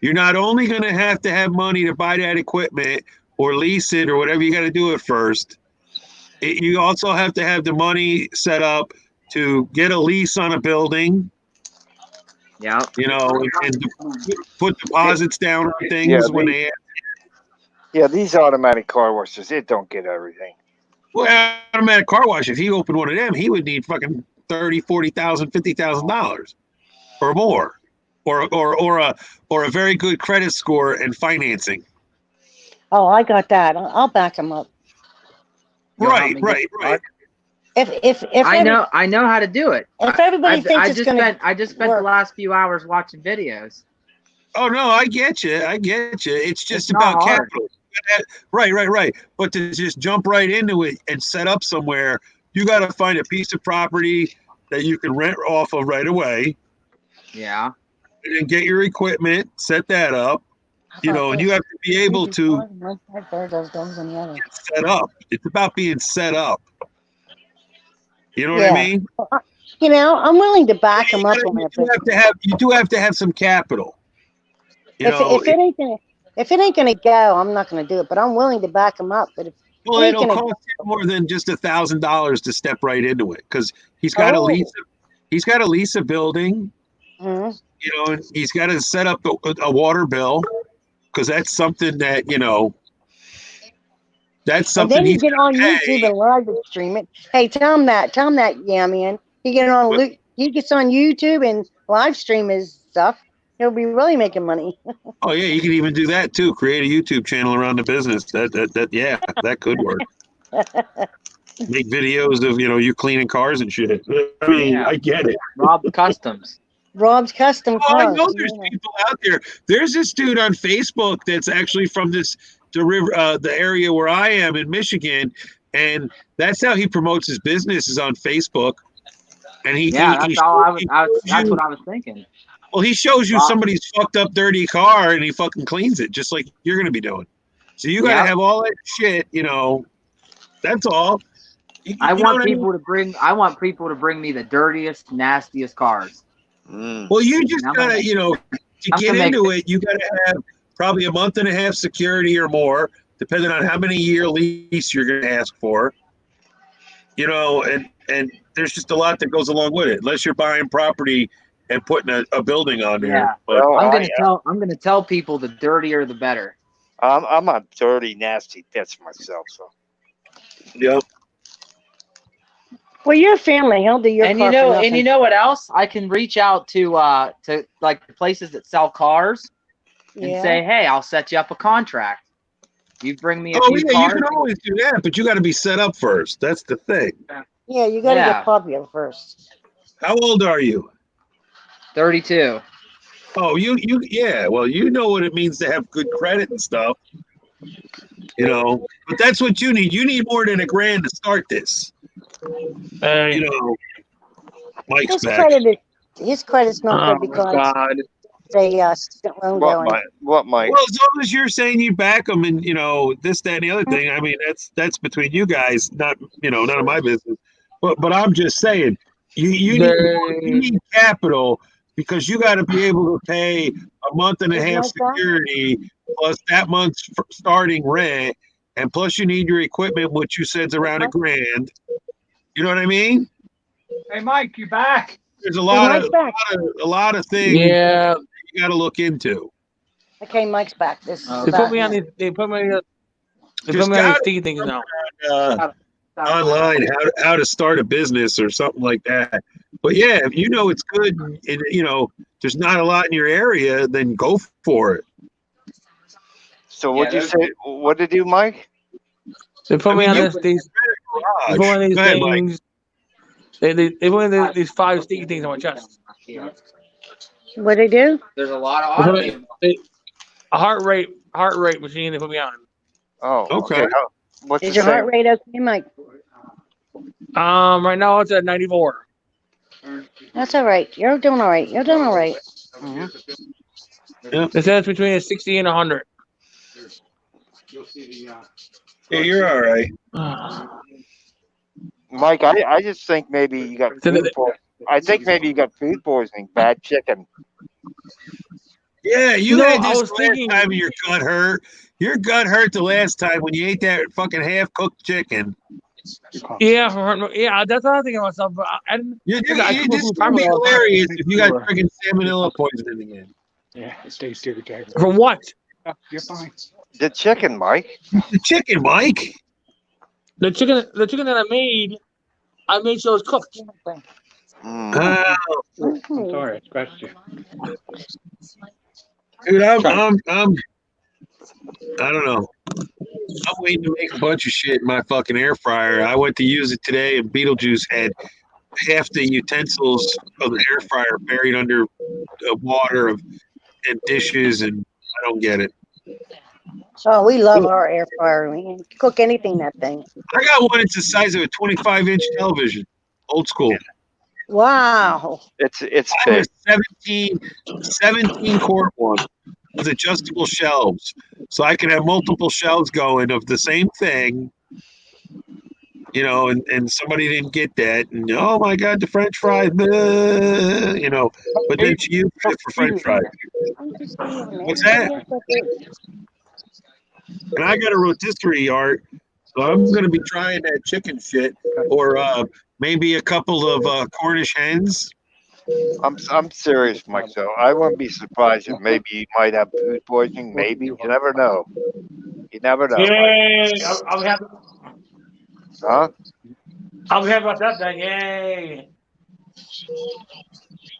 you're not only going to have money to buy that equipment or lease it or whatever you got to do it first. You also have to have the money set up to get a lease on a building. Yeah. You know, and put deposits down on things when they. Yeah, these automatic car washes, it don't get everything. Well, automatic car wash. If he opened one of them, he would need fucking $30,000, $40,000, $50,000 or more, or a very good credit score and financing. Oh, I got that. I'll back him up. You'll help Right, me right, get right. If I know how to do it. If everybody thinks it's gonna I just spent the work. last few hours watching videos. Oh no, I get you. I get you. It's just It's not about hard. capital. Right. But to just jump right into it and set up somewhere, you got to find a piece of property that you can rent off of right away. Yeah. And then get your equipment, set that up. You know, and you have to be able to get set up. It's about being set up. You know what I mean? You know, I'm willing to back him up on it. You do have to have some capital. You If know, it ain't gonna go, I'm not gonna do it. But I'm willing to back him up. But if well, it ain't it'll gonna cost you more than just $1,000 to step right into it because he's got to lease. He's got to lease a building. Mhm. You know, and he's got to set up a water bill because that's something that, you know, that's And something then you he's get on gonna YouTube pay. and live stream it. Hey, tell him that, yeah, man. He get on, he gets on YouTube and live stream his stuff. He'll be really making money. Oh yeah, you can even do that too. Create a YouTube channel around the business. Yeah, that could work. Make videos of, you know, you cleaning cars and shit. I mean, Yeah. I get it. Rob Customs. Rob's Custom Oh, I Cars. know there's people out there. There's this dude on Facebook that's actually from the area where I am in Michigan, and that's how he promotes his business is on Facebook. And That's what I was thinking. Well, he shows you Wow. somebody's fucked up, dirty car, and he fucking cleans it, just like you're going to be doing. So you got to have all that shit, you know. That's all. I want people to bring me the dirtiest, nastiest cars. Well, you just gotta, you know, to get into it, you gotta have probably a month and a half security or more, depending on how many year lease you're gonna ask for. You know, and there's just a lot that goes along with it, unless you're buying property and putting a building on there. Yeah, but I'm gonna tell people the dirtier the better. I'm a dirty, nasty bitch myself, so. Yep. Well, you're family. He'll do your And car you know, for nothing. and you know what else? I can reach out to like the places that sell cars and say, hey, I'll set you up a contract. You bring me a few cars. You can always do that, but you got to be set up first. That's the thing. Yeah, you got to get popular first. How old are you? 32. Oh, yeah. Well, you know what it means to have good credit and stuff. You know, but that's what you need. You need more than $1,000 to start this. You know, Mike's back. His credit's not good because they student loan going. What, Mike? Well, as long as you're saying you back them and, you know, this, that, and the other thing, I mean, that's between you guys, not, you know, none of my business. But I'm just saying, you need capital because you got to be able to pay a month and a half security plus that month's starting rent, and plus you need your equipment, which you said's around $1,000. You know what I mean? Hey, Mike, you back? There's a lot of things you got to look into. Okay, Mike's back. They put me on these sticky things now. Online, how to start a business or something like that. But yeah, if you know it's good and you know there's not a lot in your area, then go for it. So what'd you say? What did you do, Mike? They put me on these things. They put me these 5 sticky things on my chest. What they do? There's a lot of a heart rate machine they put me on. Oh, okay. What's Is your heart rate okay, Mike? Right now it's at 94. That's all right. You're doing all right. Mm-hmm. Yep. It says between a 60 and 100. Yeah, you're all right. Mike, I just think maybe you got food poisoning. I think maybe you got food poisoning, bad chicken. Yeah, you had this last time your gut hurt. Your gut hurt the last time when you ate that fucking half-cooked chicken. Yeah, that's what I'm thinking of myself. But I didn't. This I is could going to be all the time. hilarious if you got freaking salmonella poisoning again. Yeah, it stays here. From what? Oh, you're fine. The chicken, Mike. The chicken, Mike. The chicken that I made sure it was cooked. Mm. I'm sorry, I scratched you. Dude, I don't know. I'm waiting to make a bunch of shit in my fucking air fryer. I went to use it today, and Beetlejuice had half the utensils of the air fryer buried under water and dishes, and I don't get it. Oh, we love our air fryer. We can cook anything in that thing. I got one that's the size of a 25-inch television, old school. Wow. It's I have big. a 17 quart one with adjustable shelves, so I can have multiple shelves going of the same thing. You know, and somebody didn't get that, and oh my god, the French fries, you know, but then she used it for French fries. What's that? And I got a rotisserie, Art, so I'm going to be trying that chicken shit, or maybe a couple of Cornish hens. I'm serious, Mike. So I wouldn't be surprised if maybe you might have food poisoning. Maybe you never know. You never know, Mike. Yay! I'm happy. Huh? I'm happy about that. Then yay!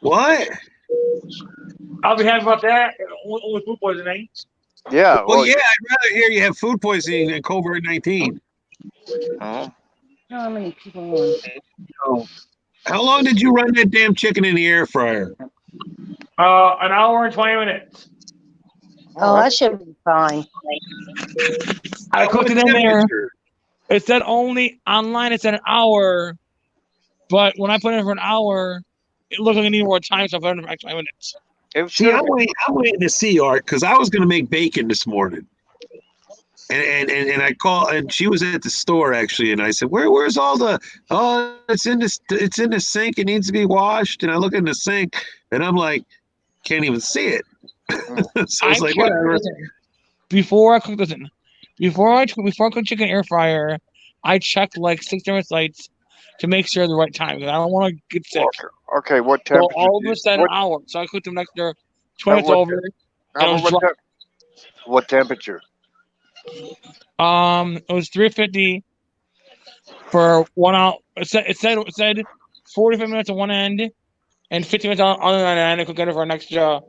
What? I'll be happy about that with food poisoning. Yeah. Well, yeah, I'd rather hear you have food poisoning than COVID-19. Huh? How many people on? How long did you run that damn chicken in the air fryer? An hour and 20 minutes. Oh, that should be fine. I cooked it in there. It said only online. It said an hour, but when I put it in for an hour, it looked like it needed more time, so I put it in for 20 minutes. See, I'm waiting to see, Art, because I was going to make bacon this morning. And I called, and she was at the store actually, and I said, "Where's all the? Oh, it's in the sink. It needs to be washed." And I look in the sink, and I'm like, can't even see it. So I was like, whatever. Before I cook this in, before I cook chicken air fryer, I checked like 6 different sites to make sure the right time because I don't want to get sick. Okay, what So temperature? all of a sudden, an hour. So I cooked them next to 20 minutes over. What temperature? It was 350 for 1 hour. It said 45 minutes on one end and 15 minutes on the other end. I could get it for an extra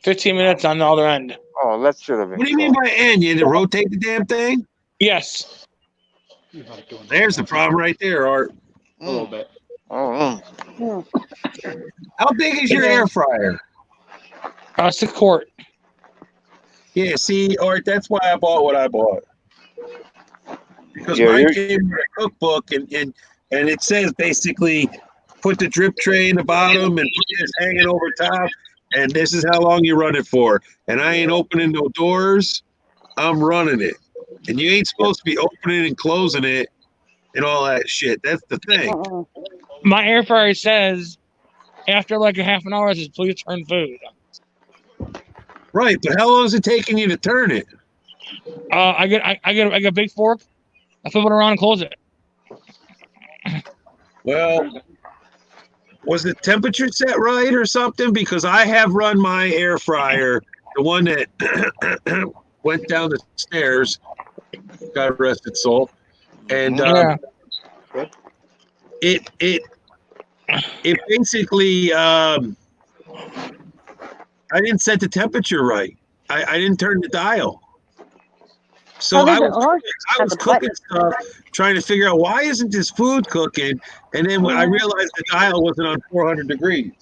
15 minutes on the other end. Oh, that should have been. What do you mean by end? You had to rotate the damn thing? Yes. There's the problem right there, Art. A little bit. Oh. How big is your air fryer? 6 quart. Yeah, see, Art, that's why I bought what I bought. Because mine came with a cookbook, and it says basically put the drip tray in the bottom and put this hanging over top, and this is how long you run it for. And I ain't opening no doors. I'm running it. And you ain't supposed to be opening and closing it and all that shit. That's the thing. My air fryer says after like a half an hour, it says please turn food. Right, but how long is it taking you to turn it? I get a big fork. I flip it around and close it. Well, was the temperature set right or something? Because I have run my air fryer, the one that went down the stairs, God rest its soul, and it basically I didn't set the temperature right. I didn't turn the dial. So I was cooking stuff, trying to figure out why isn't this food cooking, and then when I realized the dial wasn't on 400 degrees.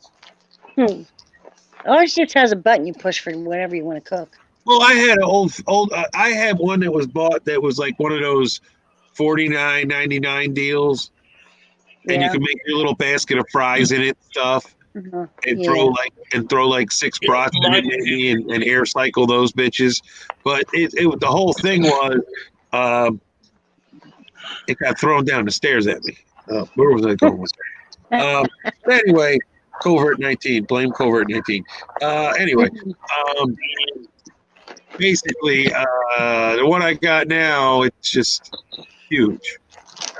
Ours just has a button you push for whatever you want to cook. Well, I had an old. I had one that was bought that was like one of those $49.99 deals, and you can make your little basket of fries in it, stuff, and throw like 6 brats in it maybe, and air cycle those bitches. But the whole thing was, it got thrown down the stairs at me. Where was I going with that? Anyway, COVID-19. Blame COVID-19. Anyway, basically, the one I got now, it's just huge.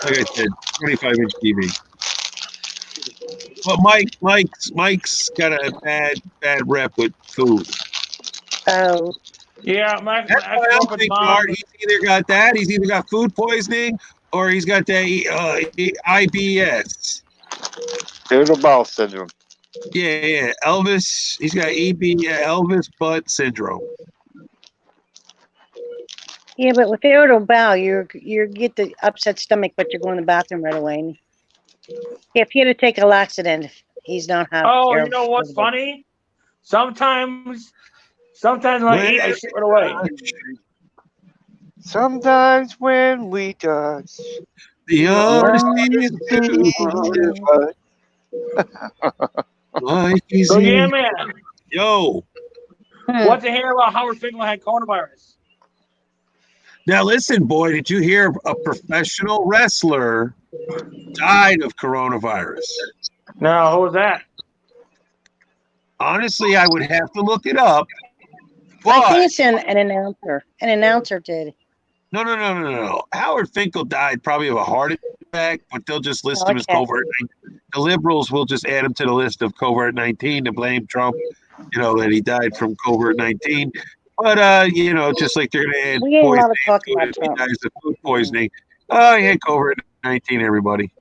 Like I said, 25-inch TV. But Mike's got a bad rep with food. Oh, Yeah, my That's why I'm ex-girlfriend's thinking, mom. Art, he's either got that, he's either got food poisoning, or he's got that IBS. Irritable bowel syndrome. Yeah. Elvis, he's got Elvis butt syndrome. yeah, but with irritable bowel, you get the upset stomach, but you're going to the bathroom right away. If he had to take a laxative, he's not having. Oh, you know what's funny? Sometimes when I eat, I shit right away. Sometimes when we touch, The Like he's So yeah, in. man. Yo. What to hear about Howard Finkel had coronavirus? Now listen, boy, did you hear a professional wrestler died of coronavirus? No, who was that? Honestly, I would have to look it up. I But think it's an announcer. An announcer did. no. Howard Finkel died probably of a heart attack, but they'll just list him as Okay. COVID-19. The liberals will just add him to the list of COVID-19 to blame Trump, that he died from COVID-19. But, just like they're going to add We ain't allowed poisoning to talk to it about if he Trump. dies of food poisoning. Oh, he had COVID-19, everybody.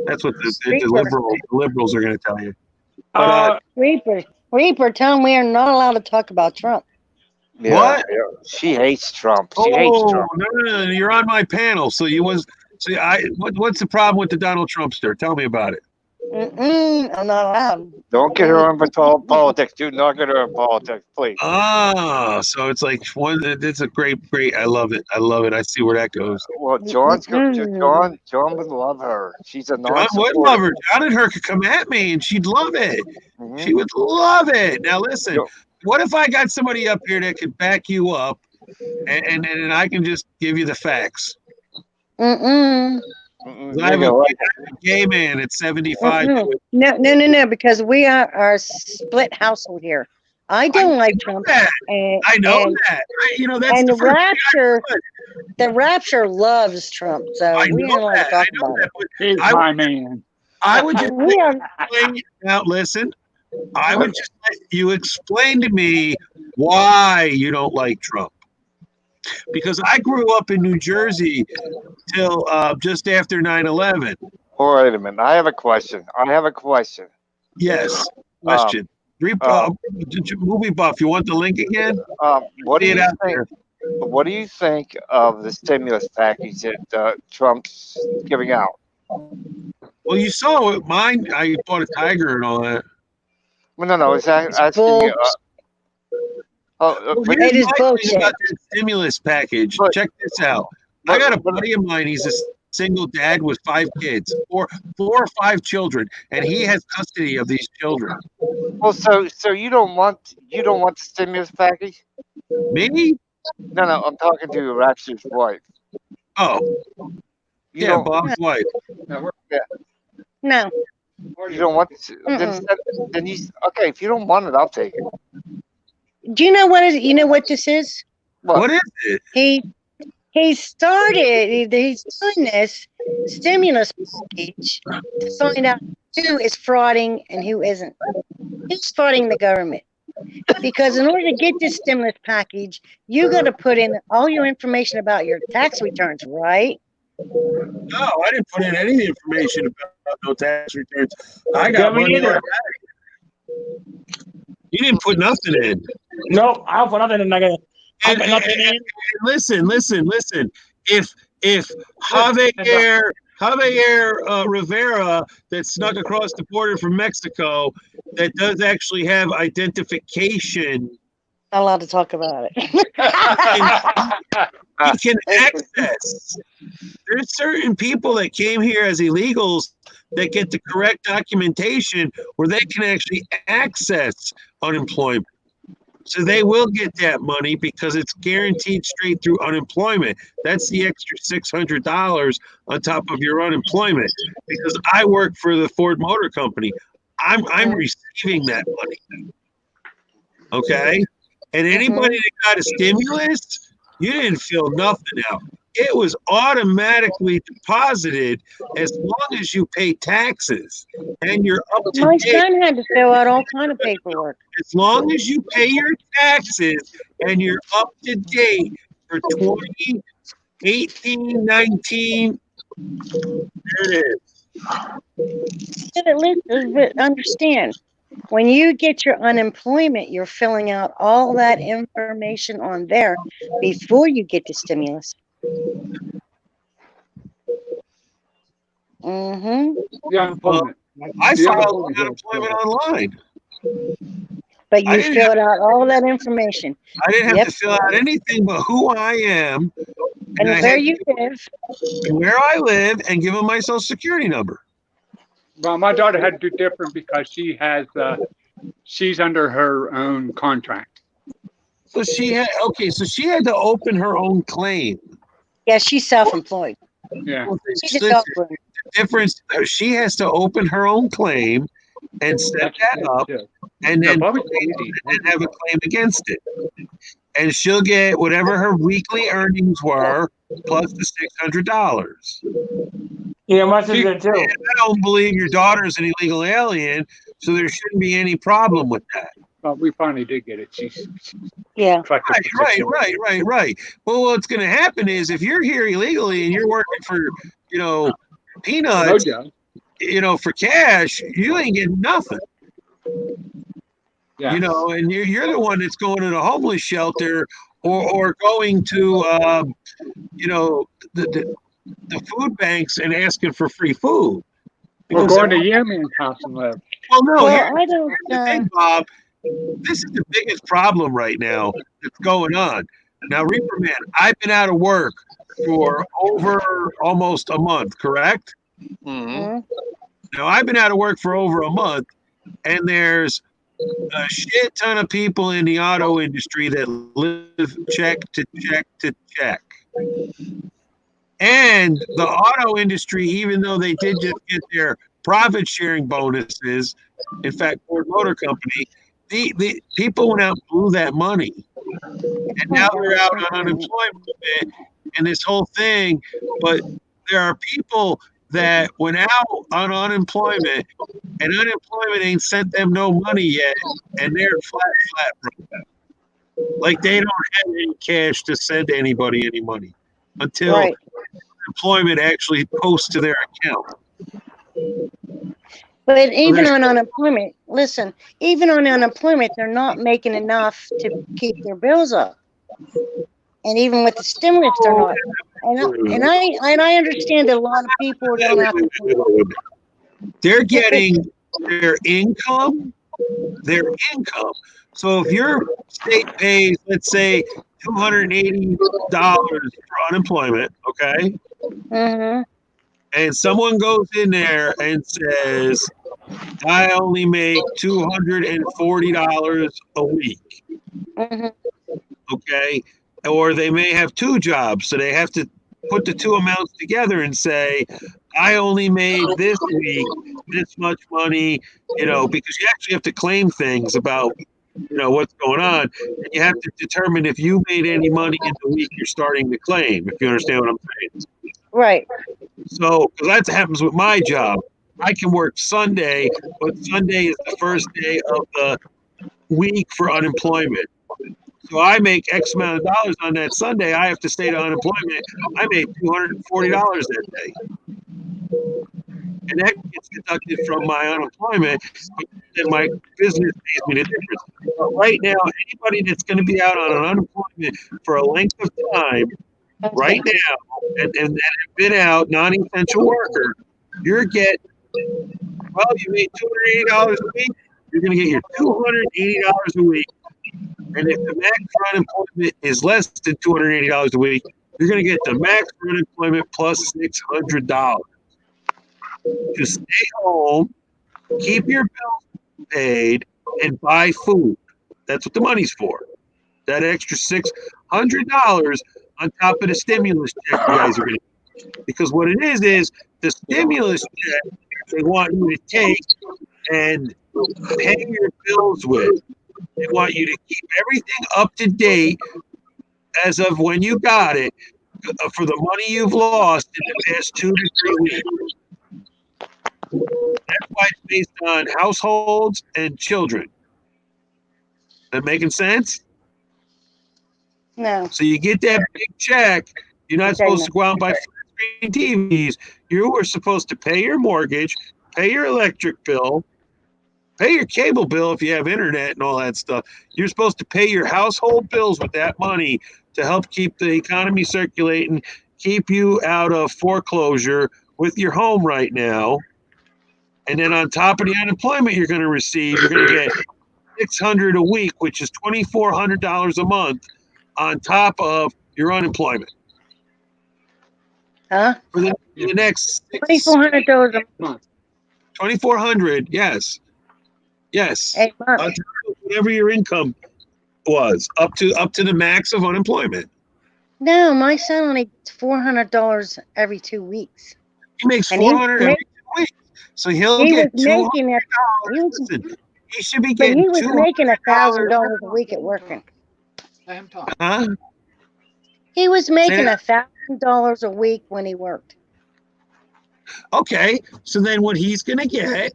That's what the liberals are going to tell you. But Reaper, tell him we are not allowed to talk about Trump. Yeah, what? yeah. She hates Trump. She hates Trump. No, you're on my panel, so you was. See, what's the problem with the Donald Trumpster? Tell me about it. I'm not allowed. Don't get her into politics. Do not get her in politics, please. So it's like it's a great. I love it. I see where that goes. Well, John would love her. She's a John non-supporter. would love her. John and her could come at me, and she'd love it. Mm-hmm. She would love it. Now listen, what if I got somebody up here that could back you up, and I can just give you the facts? Mm-mm. I have a gay man at 75. No, because we are a split household here. I don't like Trump. I know that. That's and the the rapture loves Trump, so we ain't allowed to talk about it. He's my man. I would just explain. Now, listen. I would just let you explain to me why you don't like Trump. Because I grew up in New Jersey till just after 9/11. Wait a minute. I have a question. Yes. Question. Movie buff. You want the link again? What do you think of the stimulus package that Trump's giving out? Well, you saw it. Mine. I bought a tiger and all that. Well, no. It's asking you. It is bullshit. About that stimulus package. Check this out. I got a buddy of mine. He's a single dad with 5 kids, four or 5 children, and he has custody of these children. Well, so you don't want the stimulus package? Me? No. I'm talking to Rapture's wife. Oh, Bob's wife. No. You don't want then he's okay. If you don't want it, I'll take it. Do you know what is? You know what this is? What is it? He's doing this stimulus package to find out who is frauding and who isn't. Who's frauding the government? Because in order to get this stimulus package, you got to put in all your information about your tax returns, right? No, I didn't put in any information about no tax returns. I got money already. You didn't put nothing in. Nope, I don't put nothing in. And listen. If Javier Rivera that snuck across the border from Mexico that does actually have identification, Not allowed to talk about it. he can access. There's certain people that came here as illegals that get the correct documentation where they can actually access unemployment. So they will get that money because it's guaranteed straight through unemployment. That's the extra $600 on top of your unemployment. Because I work for the Ford Motor Company, I'm receiving that money. Okay, and anybody that got a stimulus, you didn't fill nothing out. it was automatically deposited as long as you pay taxes and you're up to My date. son had to fill out all kind of paperwork. As long as you pay your taxes and you're up to date for 2018, 19, there it is. But at least understand, when you get your unemployment, you're filling out all that information on there before you get the stimulus. Mm-hmm. The unemployment. I The filed unemployment. unemployment online. But I you didn't filled out all that information. I didn't have Yep. to fill out anything but who I am And I where had you live. where I live and give them my social security number. Well, my daughter had to do different because she has, she's under her own contract. So she had to open her own claim. Yeah, she's self-employed. Yeah. She's a The dog. difference, she has to open her own claim and set that up and then probably have a claim against it. And she'll get whatever her weekly earnings were plus the $600. Yeah, my sister too. I don't believe your daughter's an illegal alien, so there shouldn't be any problem with that. Well, we finally did get it. She's Yeah. Right. Well, what's going to happen is if you're here illegally and you're working for, peanuts, Mojo. for cash, you ain't getting nothing. Yeah. And you're the one that's going to the homeless shelter or going to, the food banks and asking for free food. We're going to Yemen's house and live. Well, no, Well, I here's the thing, Bob. This is the biggest problem right now that's going on. Now, Reaper Man, I've been out of work for over almost a month, correct? Mm-hmm. Now, I've been out of work for over a month, and there's a shit ton of people in the auto industry that live check to check to check. And the auto industry, even though they did just get their profit sharing bonuses, in fact, Ford Motor Company, the people went out and blew that money. And now they're out on unemployment and this whole thing. But there are people that went out on unemployment and unemployment ain't sent them no money yet. And they're flat broke. Like they don't have any cash to send to anybody any money until employment actually posts to their account. But even on unemployment, listen, even on unemployment, they're not making enough to keep their bills up. And even with the stimulus, they're not. And I understand a lot of people don't have to. They're getting their income. So if your state pays, let's say, $280 for unemployment, okay? Mm-hmm. And someone goes in there and says, I only make $240 a week. Mm-hmm. Okay. Or they may have two jobs. So they have to put the two amounts together and say, I only made this week this much money, because you actually have to claim things about, what's going on. And you have to determine if you made any money in the week you're starting to claim, if you understand what I'm saying. Right. So, because that happens with my job. I can work Sunday, but Sunday is the first day of the week for unemployment. So I make X amount of dollars on that Sunday. I have to stay to unemployment. I made $240 that day. And that gets deducted from my unemployment, but then my business pays me the difference. But right now, anybody that's going to be out on an unemployment for a length of time, right now, and have been out, non-essential worker, you're getting, you made $280 a week, you're going to get your $280 a week. And if the max for unemployment is less than $280 a week, you're going to get the max for unemployment plus $600. Just stay home, keep your bills paid, and buy food. That's what the money's for. That extra $600 on top of the stimulus check you guys are going to get. Because what it is the stimulus check they want you to take and pay your bills with. They want you to keep everything up to date as of when you got it. for the money you've lost in the past 2 to 3 weeks. That's why it's based on households and children. That making sense? No. So you get that big check. You're not supposed to go out and buy flat screen TVs. You were supposed to pay your mortgage, pay your electric bill, pay your cable bill if you have internet and all that stuff. You're supposed to pay your household bills with that money to help keep the economy circulating, keep you out of foreclosure with your home right now. And then on top of the unemployment you're going to receive, you're going to get $600 a week, which is $2,400 a month on top of your unemployment. Huh? For the next $2,400 a month. 2,400, yes. Yes. A month. On top of whatever your income was, up to the max of unemployment. No, my son only gets $400 every 2 weeks. He makes And $400 every 2 weeks. So he'll he get was making it. Listen, he should be But getting he was making $200. $1,000 a week at working. Huh? He was making that? $1,000 a week when he worked. Okay, so then what he's going to get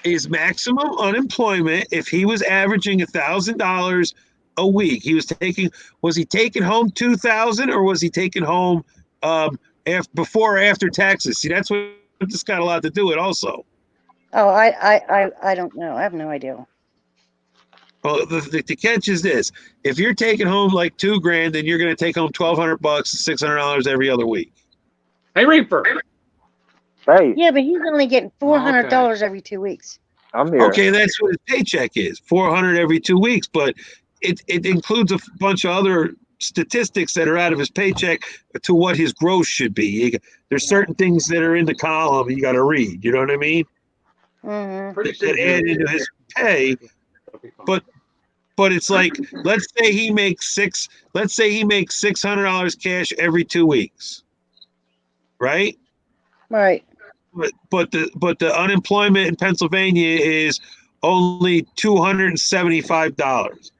is maximum unemployment if he was averaging $1,000 a week. Was he taking home $2,000 or was he taking home before or after taxes? See, that's what this got a lot to do with also. Oh, I don't know. I have no idea. Well, the catch is this: if you're taking home like $2,000, then you're going to take home $1,200, $600 every other week. Hey, Reaper. Hey, Yeah, but he's only getting $400 every 2 weeks. I'm here. Okay, that's what his paycheck is, $400 every 2 weeks, but it includes a bunch of other statistics that are out of his paycheck to what his gross should be. There's certain things that are in the column you got to read. You know what I mean? Mm-hmm. That add into his pay, but it's like let's say he makes $600 cash every 2 weeks, right? Right. But the unemployment in Pennsylvania is only $275.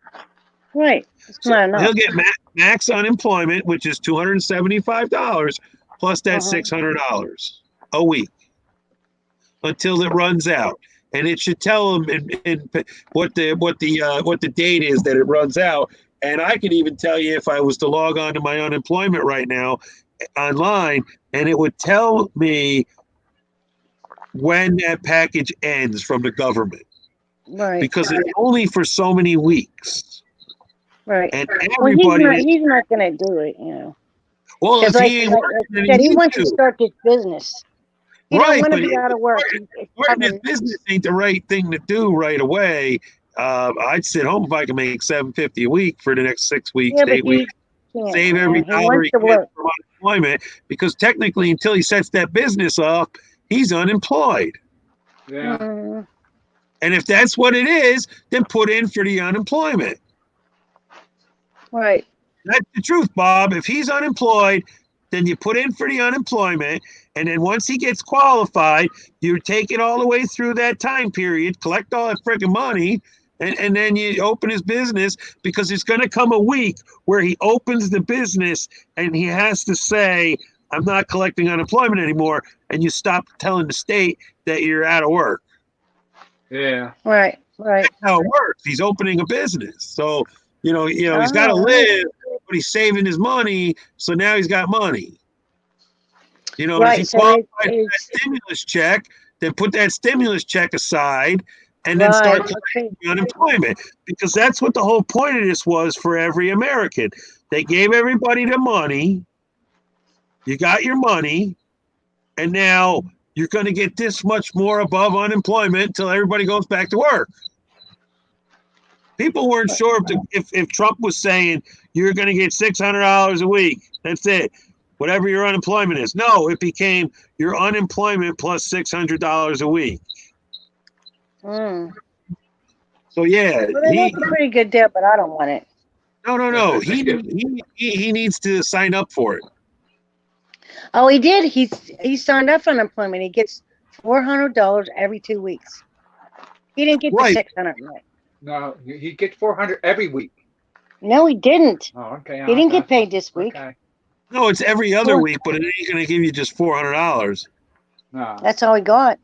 Right. It's not enough. He'll get max unemployment, which is $275 plus that Uh-huh. $600 a week until it runs out. And it should tell him in what the date is that it runs out. And I could even tell you if I was to log on to my unemployment right now online, and it would tell me when that package ends from the government. Right. Because it's only for so many weeks. Right. And Well, everybody he's not going to do it, you know. well, if Like he ain't you working, said, he needs wants to start this business. He don't Right, want to but be out of work. starting his business ain't the right thing to do right away. I'd sit home if I can make $750 a week for the next 6 weeks, Yeah, but 8 weeks. Save every he dollar wants he to gets work. from unemployment, because technically, until he sets that business up, he's unemployed. Yeah. Mm-hmm. And if that's what it is, then put in for the unemployment. Right. That's the truth, Bob. If he's unemployed, then you put in for the unemployment, and then once he gets qualified, you take it all the way through that time period, collect all that freaking money, and then you open his business, because it's going to come a week where he opens the business and he has to say, I'm not collecting unemployment anymore, and you stop telling the state that you're out of work. Yeah. Right. Right. That's how it works. He's opening a business. So, he's got to live, but he's saving his money. So now he's got money. Right. If he qualifies for that stimulus check, then put that stimulus check aside and then start collecting unemployment, because that's what the whole point of this was for every American. They gave everybody the money. You got your money, and now you're going to get this much more above unemployment until everybody goes back to work. People weren't sure if Trump was saying you're going to get $600 a week. That's it. Whatever your unemployment is. No, it became your unemployment plus $600 a week. Mm. So yeah, Well, that's a pretty good deal, but I don't want it. No. He needs to sign up for it. Oh, he did. He signed up for unemployment. He gets $400 every 2 weeks. He didn't get the $600 yet. No, he gets $400 every week. No, he didn't. Oh, okay. He didn't get paid this week. Okay. No, it's every other week, but it ain't going to give you just $400. No. That's all he got.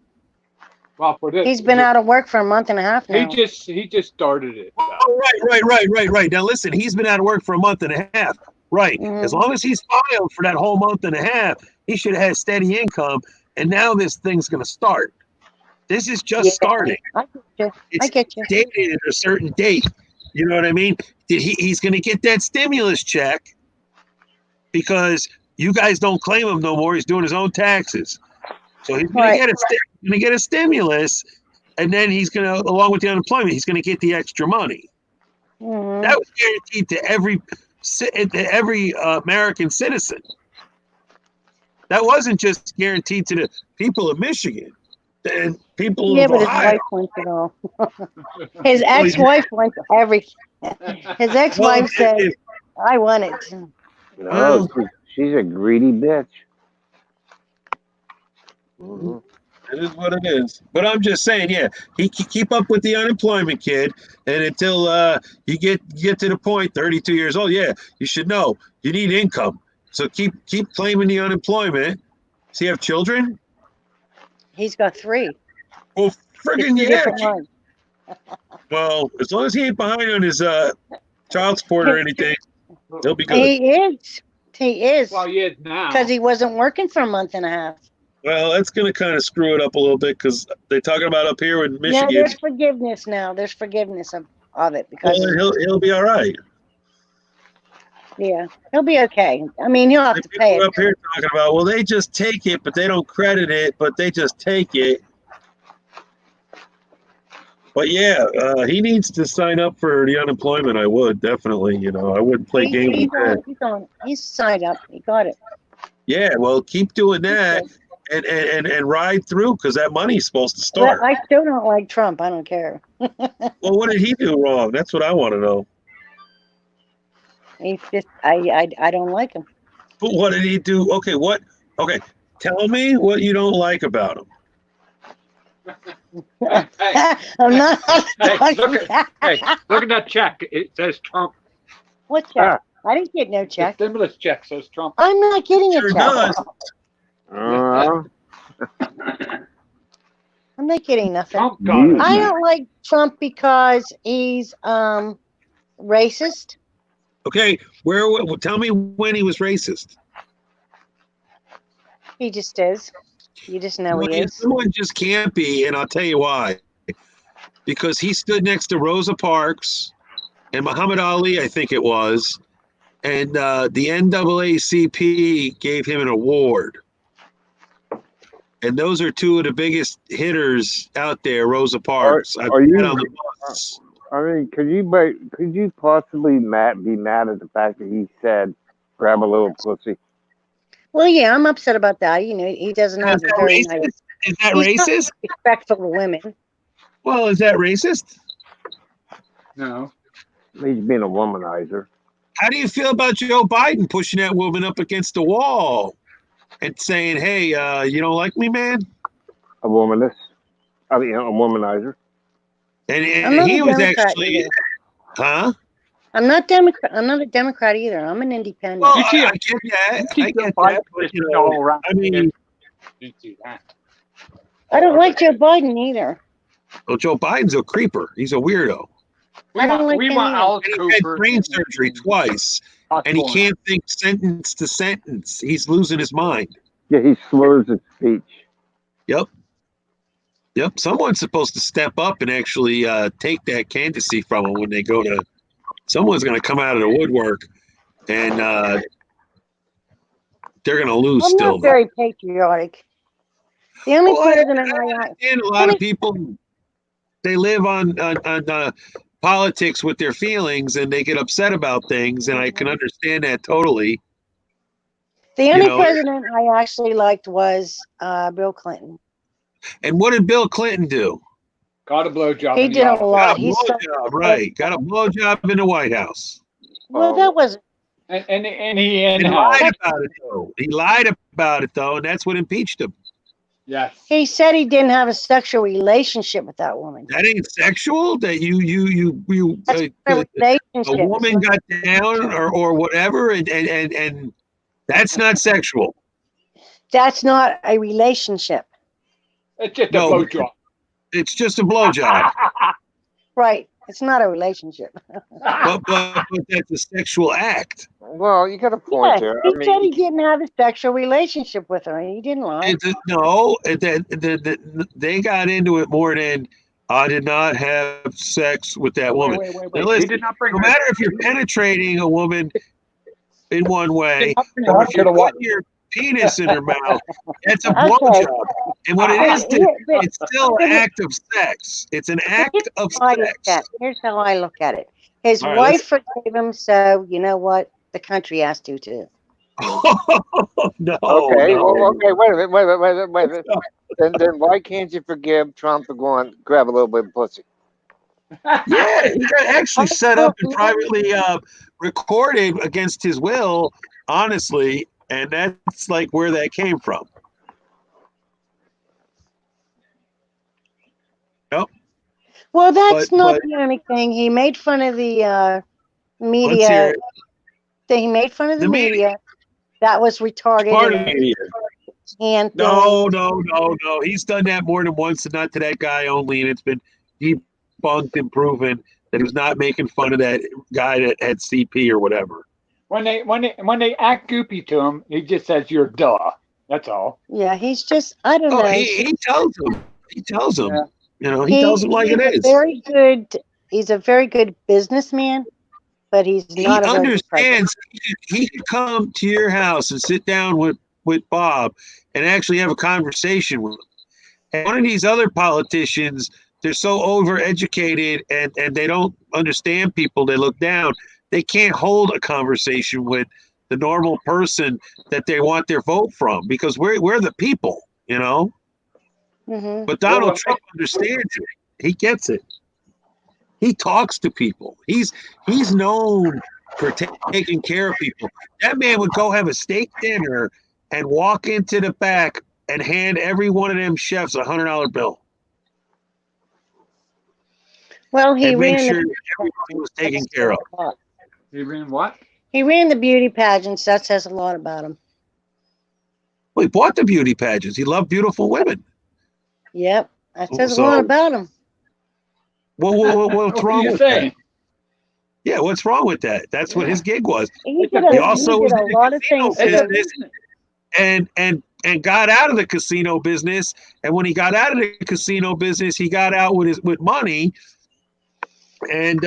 Well, for this, He's been out of work for a month and a half he now. just started it. So. Oh, right. Now listen, he's been out of work for a month and a half. Right. Mhm. As long as he's filed for that whole month and a half, he should have had steady income. And now this thing's going to start. This is just Yeah. starting. I get you. It's I get you. dated at a certain date. You know what I mean? He's going to get that stimulus check because you guys don't claim him no more. He's doing his own taxes. So he's going to get a stimulus, and then he's going to, along with the unemployment, he's going to get the extra money. Mhm. That was guaranteed to every American citizen. That wasn't just guaranteed to the people of Michigan and people Yeah, of but his Ohio. wife wants it all. His ex-wife wants everything. His ex-wife said, if- "I want it." No, Well- she's a greedy bitch. Mhm. It is what it is. But I'm just saying, yeah, he keep up with the unemployment kid, and until you get to the point, 32 years old, yeah, you should know you need income. So keep claiming the unemployment. Does he have children? He's got 3. Well, It's friggin' 2 yeah. different ones. Well, as long as he ain't behind on his child support or anything, he'll be good. He is. He is. Well, he is now. Because he wasn't working for a month and a half. Well, that's going to kind of screw it up a little bit because they're talking about up here in No, Michigan. there's forgiveness now. There's forgiveness of it because Well, he'll be all right. yeah, he'll be okay. I mean, he'll have to pay People it. up here talking about, well, they just take it, but they don't credit it, but they just take it. But yeah, he needs to sign up for the unemployment. I would definitely, I wouldn't play games with that. He's signed up. He got it. Yeah, well, keep doing that and ride through because that money's supposed to start. Well, I still don't like Trump. I don't care. Well, what did he do wrong? That's what I want to know. He's just I don't like him. But what did he do? Okay, tell me what you don't like about him. I'm not. Hey, look at that check. It says Trump. What check? I didn't get no The check. stimulus check says Trump. I'm not getting Sure a check. does. I'm not getting nothing. Trump got it. I don't like Trump because he's racist. Okay, tell me when he was racist. He just is. You just know he is. Someone just can't be, and I'll tell you why. Because he stood next to Rosa Parks and Muhammad Ali, I think it was, and the NAACP gave him an award. And those are two of the biggest hitters out there, Rosa Parks. I've been on the bus. I mean, could you possibly be mad at the fact that he said, "Grab a little pussy"? Well, yeah, I'm upset about that. You know, he doesn't have a very nice. Is that He's not racist? respectful to women. Well, is that racist? No. He's being a womanizer. How do you feel about Joe Biden pushing that woman up against the wall and saying, "Hey, you don't like me, man"? A womanist. I mean, a womanizer. And a he was Democrat actually, either. huh? I'm not Democrat. I'm not a Democrat either. I'm an independent. Well, You see I get that. You I see get Joe Biden that. But, pushing all around. I mean, You see that. I don't like Joe Biden either. well, Joe Biden's a creeper. He's a weirdo. I don't like we him want either. Alice And he had Cooper. brain surgery twice, and he can't think sentence to sentence. He's losing his mind. Yeah, he slurs his speech. Yep. Someone's supposed to step up and actually take that candidacy from him when they go to. Someone's going to come out of the woodwork, and they're going to lose I'm still. not very patriotic. The only Well, president I understand a lot of people. They live on politics with their feelings, and they get upset about things, and I can understand that totally. The only president I actually liked was Bill Clinton. And what did Bill Clinton do? Got a blowjob. He did a lot. Got a blowjob, right? Got a blowjob in the White House. Well, that was. And he He lied about it though. He lied about it though, and that's what impeached him. Yes. He said he didn't have a sexual relationship with that woman. That ain't sexual. That you That's a relationship. a woman got down or whatever, and That's not sexual. That's not a relationship. It's just a No, blowjob. it's just a blowjob. Right. It's not a relationship. but that's a sexual act. Well, you got a point Yeah, there. he I said he mean, didn't have a sexual relationship with her. He didn't lie. No, they got into it more than I did not have sex with that woman. Wait. Now He listen, did not bring no her. matter if you're penetrating a woman in one He way did not bring or her if to you're the water. putting your penis in her mouth, it's a Okay. blowjob. And what it is, But it's still an act of sex. It's an act of sex. here's how I look at it. His All right, wife forgave him, so you know what? The country has to too. no, okay, no. well, okay, wait a minute, wait a minute. Then why can't you forgive Trump for going grab a little bit of pussy? Yeah, he got actually set up and privately recorded against his will, honestly, and that's like where that came from. Yep. Well, that's But not the only thing. He made fun of the let's hear media. it. He made fun of the The media, media. That was retarded. part of the media. And No. He's done that more than once, and not to that guy only, and it's been debunked and proven that he was not making fun of that guy that had CP or whatever. When they act goopy to him, he just says you're duh. That's all. yeah, he's just I don't know. He tells him. He tells him. Yeah. You know, he tells him like it is. He's a very good businessman, but he's He not a very good president. understands he could come to your house and sit down with Bob and actually have a conversation with him. And one of these other politicians, they're so overeducated and they don't understand people. They look down. They can't hold a conversation with the normal person that they want their vote from because we're the people, you know. Mm-hmm. But Donald Trump understands it. He gets it. He talks to people. He's known for taking care of people. That man would go have a steak dinner and walk into the back and hand every one of them chefs $100 bill Well, he and make ran sure the everything was taken care of. He ran what? He ran the beauty pageants. That says a lot about him. Well, he bought the beauty pageants. He loved beautiful women. Yep, that says a So- lot about him. What's What are wrong you with saying? that? Yeah, what's wrong with that? That's what his gig was. He He did also a was in the lot of casino things. For business. And got out of the casino business. And when he got out of the casino business, he got out with money. And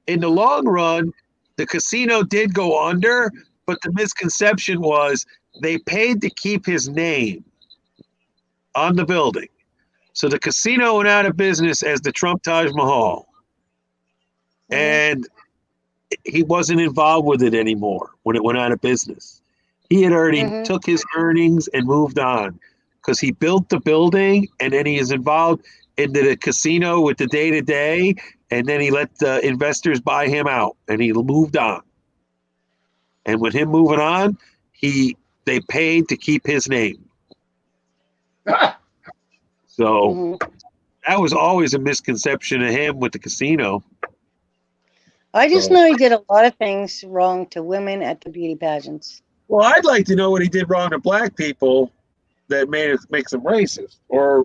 in the long run, the casino did go under, but the misconception was they paid to keep his name on the building. So the casino went out of business as the Trump Taj Mahal. And he wasn't involved with it anymore when it went out of business. He had already took his earnings and moved on because he built the building and then he is involved into the casino with the day-to-day, and then he let the investors buy him out and he moved on. And with him moving on, they paid to keep his name. So that was always a misconception of him with the casino. I just know he did a lot of things wrong to women at the beauty pageants. Well, I'd like to know what he did wrong to black people that makes them racist, or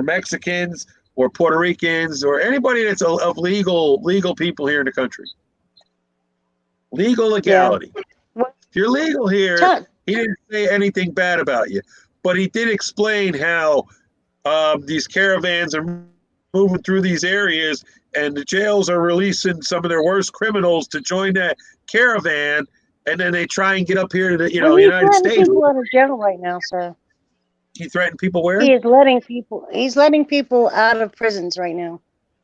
Mexicans, or Puerto Ricans, or anybody that's of legal people here in the country. Legality. Yeah. If you're legal here, he didn't say anything bad about you, but he did explain how these caravans are moving through these areas, and the jails are releasing some of their worst criminals to join that caravan, and then they try and get up here to the United States. He's letting people out of jail right now, so He threatened people where? he's letting people out of prisons right now.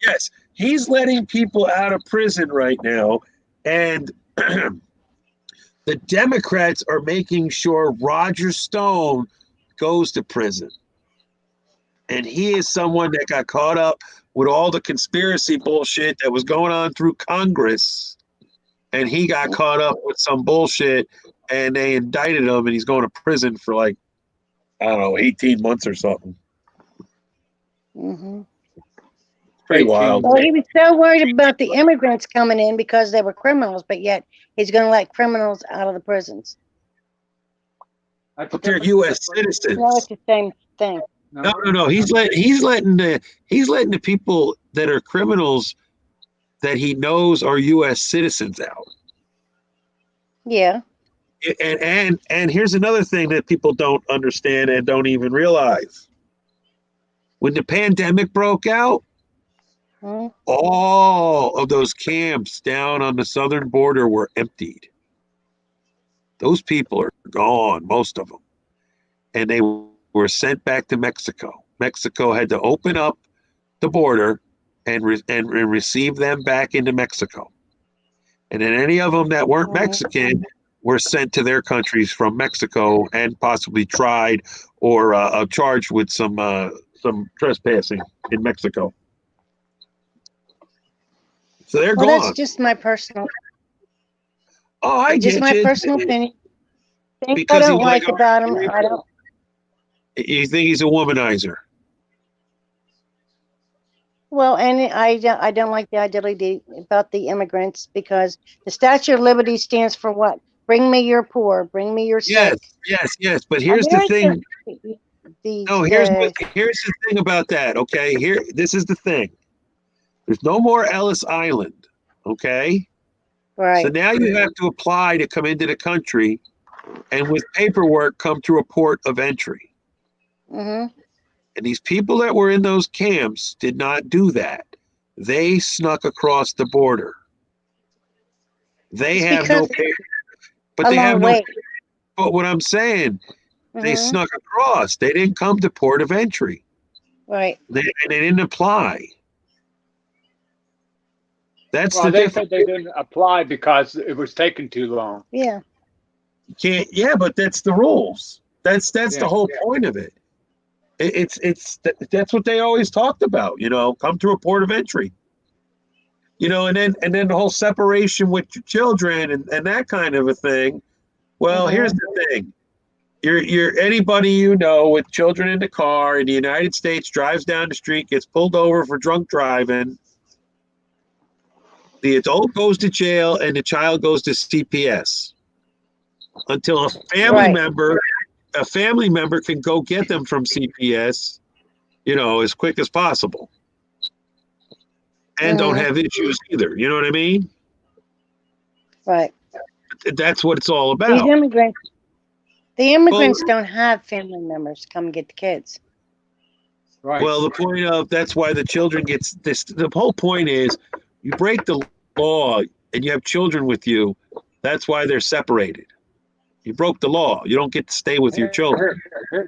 Yes, he's letting people out of prison right now, and the Democrats are making sure Roger Stone goes to prison. And he is someone that got caught up with all the conspiracy bullshit that was going on through Congress. And he got caught up with some bullshit, and they indicted him, and he's going to prison for 18 months or something. Mm-hmm. pretty they wild. changed Well, it. he was so worried about the immigrants coming in because they were criminals, but yet he's going to let criminals out of the prisons. That's But they're different. U.S. citizens. No, it's the same thing. No. He's letting the people that are criminals that he knows are U.S. citizens out. Yeah. And here's another thing that people don't understand and don't even realize. When the pandemic broke out, Mhm. all of those camps down on the southern border were emptied. Those people are gone, most of them. And they were sent back to Mexico. Mexico had to open up the border and receive them back into Mexico. And then any of them that weren't Mexican were sent to their countries from Mexico and possibly tried or charged with some trespassing in Mexico. So they're Well, gone. that's just my personal, Oh, I just get my you. personal opinion. Things I Because don't he's like like, about him, I don't. you think he's a womanizer? Well, and I don't like the idea about the immigrants because the Statue of Liberty stands for what? Bring me your poor, bring me your Yes, sick. yes. But here's the thing. No, here's the thing about that. Okay, this is the thing. There's no more Ellis Island. Okay, right. so now you have to apply to come into the country, and with paperwork come through a port of entry. Mm-hmm. And these people that were in those camps did not do that. They snuck across the border. They It's have no because paper, but a they have long no. way. But what I'm saying, they Mm-hmm. snuck across. They didn't come to port of entry. Right. They didn't apply. That's Well, the they difference. said they didn't apply because it was taking too long. Yeah. Yeah, but that's the rules. That's Yeah. the whole point of it. That's what they always talked about. Come through a port of entry. And then the whole separation with your children and that kind of a thing. Well, here's the thing. You're anybody with children in the car in the United States drives down the street, gets pulled over for drunk driving. The adult goes to jail and the child goes to CPS until a family member can go get them from CPS, as quick as possible. And don't have issues either. You know what I mean? Right. That's what it's all These about. immigrants don't have family members come get the kids. Right. Well, the point of that's why the children gets this. The whole point is you break the law and you have children with you. That's why they're separated. You broke the law. You don't get to stay with your children.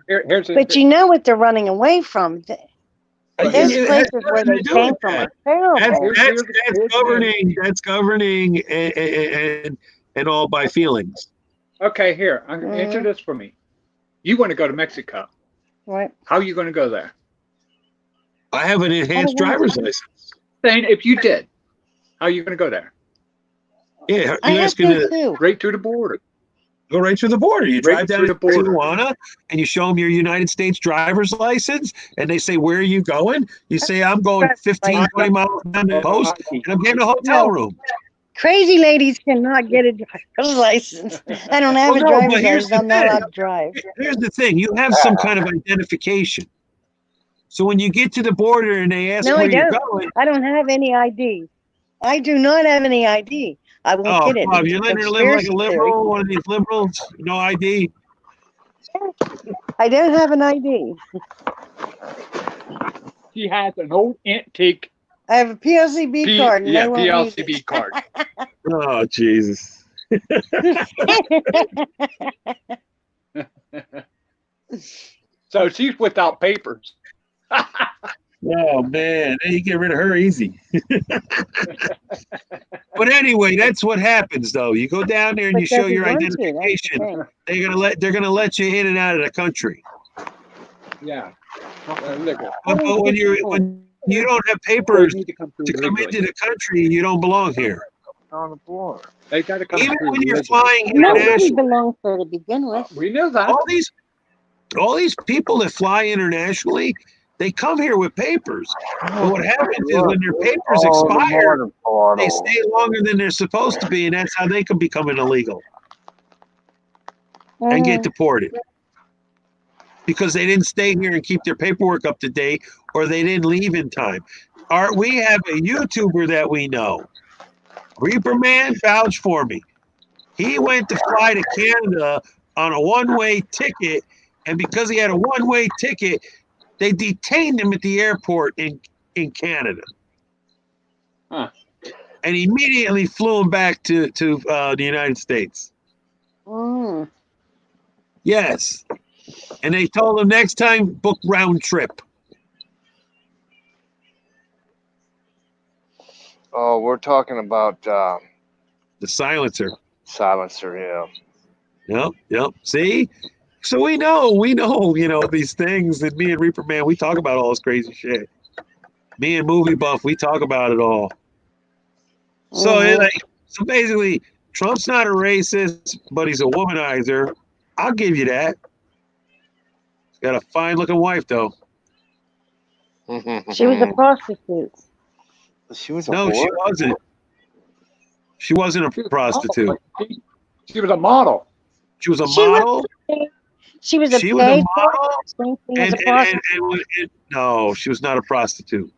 Here's But you know what they're running away from. Those It has places where nothing they to do came with from that. are terrible. That's governing and all by feelings. Okay, here, answer this for me. You want to go to Mexico. Right. How are you going to go there? I have an enhanced driver's license. Saying if you did, how are you going to go there? Yeah, I you're have asking to too. Right through the border. go right through the border. You drive down through to the border. Tijuana and you show them your United States driver's license and they say, where are you going? You say, I'm going 15, 20 miles down the coast and I'm getting a hotel room. Crazy ladies cannot get a driver's license. I don't have a driver's license. I'm not allowed to drive. Here's the thing. You have some kind of identification. So when you get to the border and they ask No, where I you're don't. going. I don't have any ID. I do not have any ID. I won't get it. Bob, you're letting her live like a liberal, one of these liberals, no ID. I don't have an ID. She has an old antique. I have a PLCB card. And PLCB card. Oh, Jesus. So she's without papers. Oh, man. You get rid of her easy. But anyway, that's what happens, though. You go down there and you show your identification. They're gonna let you in and out of the country. Yeah. But when you don't have papers to come into the country, you don't belong here. On the floor. They got to come Even through when you're legally. flying Nobody international, belongs there to begin with. We know that. all these people that fly internationally, They come here with papers. But what happens is when their papers expire, they stay longer than they're supposed to be, and that's how they can become an illegal and get deported. Because they didn't stay here and keep their paperwork up to date, or they didn't leave in time. We have a YouTuber that we know. Reaper Man, vouch for me. He went to fly to Canada on a one-way ticket, and because he had a one-way ticket, they detained him at the airport in Canada. Huh. And immediately flew him back to the United States. Yes. And they told him next time, book round trip. Oh, we're talking about The silencer. silencer, yeah. Yep. See? So we know, these things. And me and Reaper Man, we talk about all this crazy shit. Me and Movie Buff, we talk about it all. So, so basically, Trump's not a racist, but he's a womanizer. I'll give you that. He's got a fine-looking wife, though. She was a prostitute. She was a No, whore? she wasn't. She wasn't a prostitute. She was a model. She was a She was- model. She was a She was a paid model. same thing as a prostitute. No, she was not a prostitute.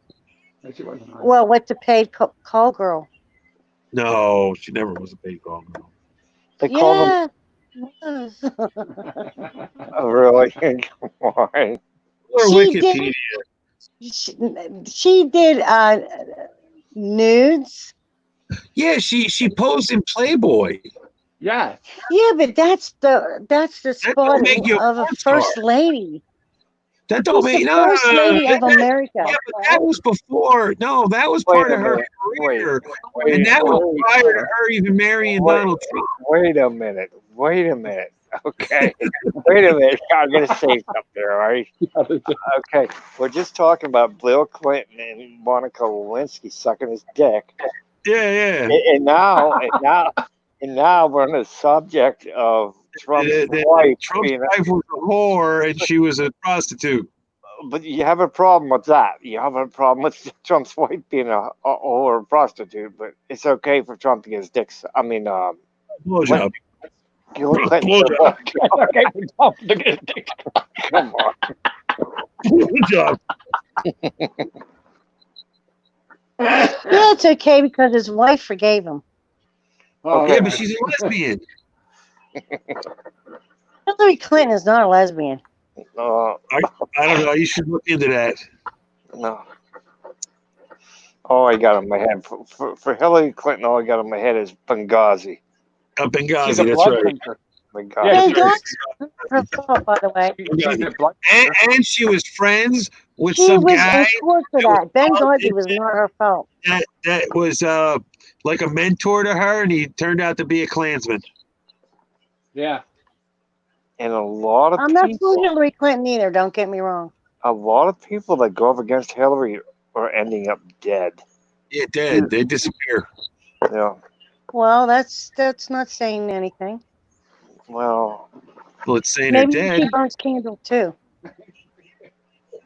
She wasn't. Well, what's a paid call girl? No, she never was a paid call girl. They call them. Yeah. Oh, really? Come on. Or She Wikipedia. She did nudes. Yeah, she posed in Playboy. Yeah. Yeah, but that's the don't spot make you a of a porn star. first lady. That don't She's make the first lady of America. Yeah, but that was before. No, that was Wait part a of her minute. career, Wait, and that was wait, prior to her even marrying wait, Donald Trump. Wait a minute. Okay. Wait a minute. I'm going to say something, all right? Okay. We're just talking about Bill Clinton and Monica Lewinsky sucking his dick. Yeah. And now we're on the subject of Trump's wife. Trump's wife was a whore, and she was a prostitute. But you have a problem with that. You have a problem with Trump's wife being a whore or prostitute, but it's okay for Trump to get his dick. Blowjob. Blowjob. Okay, we talked to get it. Come on. Blowjob. Yeah, it's okay because his wife forgave him. Yeah, but she's a lesbian. Hillary Clinton is not a lesbian. No. I don't know. You should look into that. No. All I got in my head for Hillary Clinton, all I got in my head is Benghazi. Benghazi, that's right. Benghazi. Yeah, Benghazi, her fault, by the way. And she was friends with She some was guy in court for that. Benghazi was not her fault. that was like a mentor to her, and he turned out to be a Klansman. Yeah. And a lot of I'm not people, for Hillary Clinton either. Don't get me wrong. a lot of people that go up against Hillary are ending up dead. Yeah, dead. They disappear. Yeah. Well, that's not saying anything. Well. Well, it's saying Maybe they're she dead. burns candles too.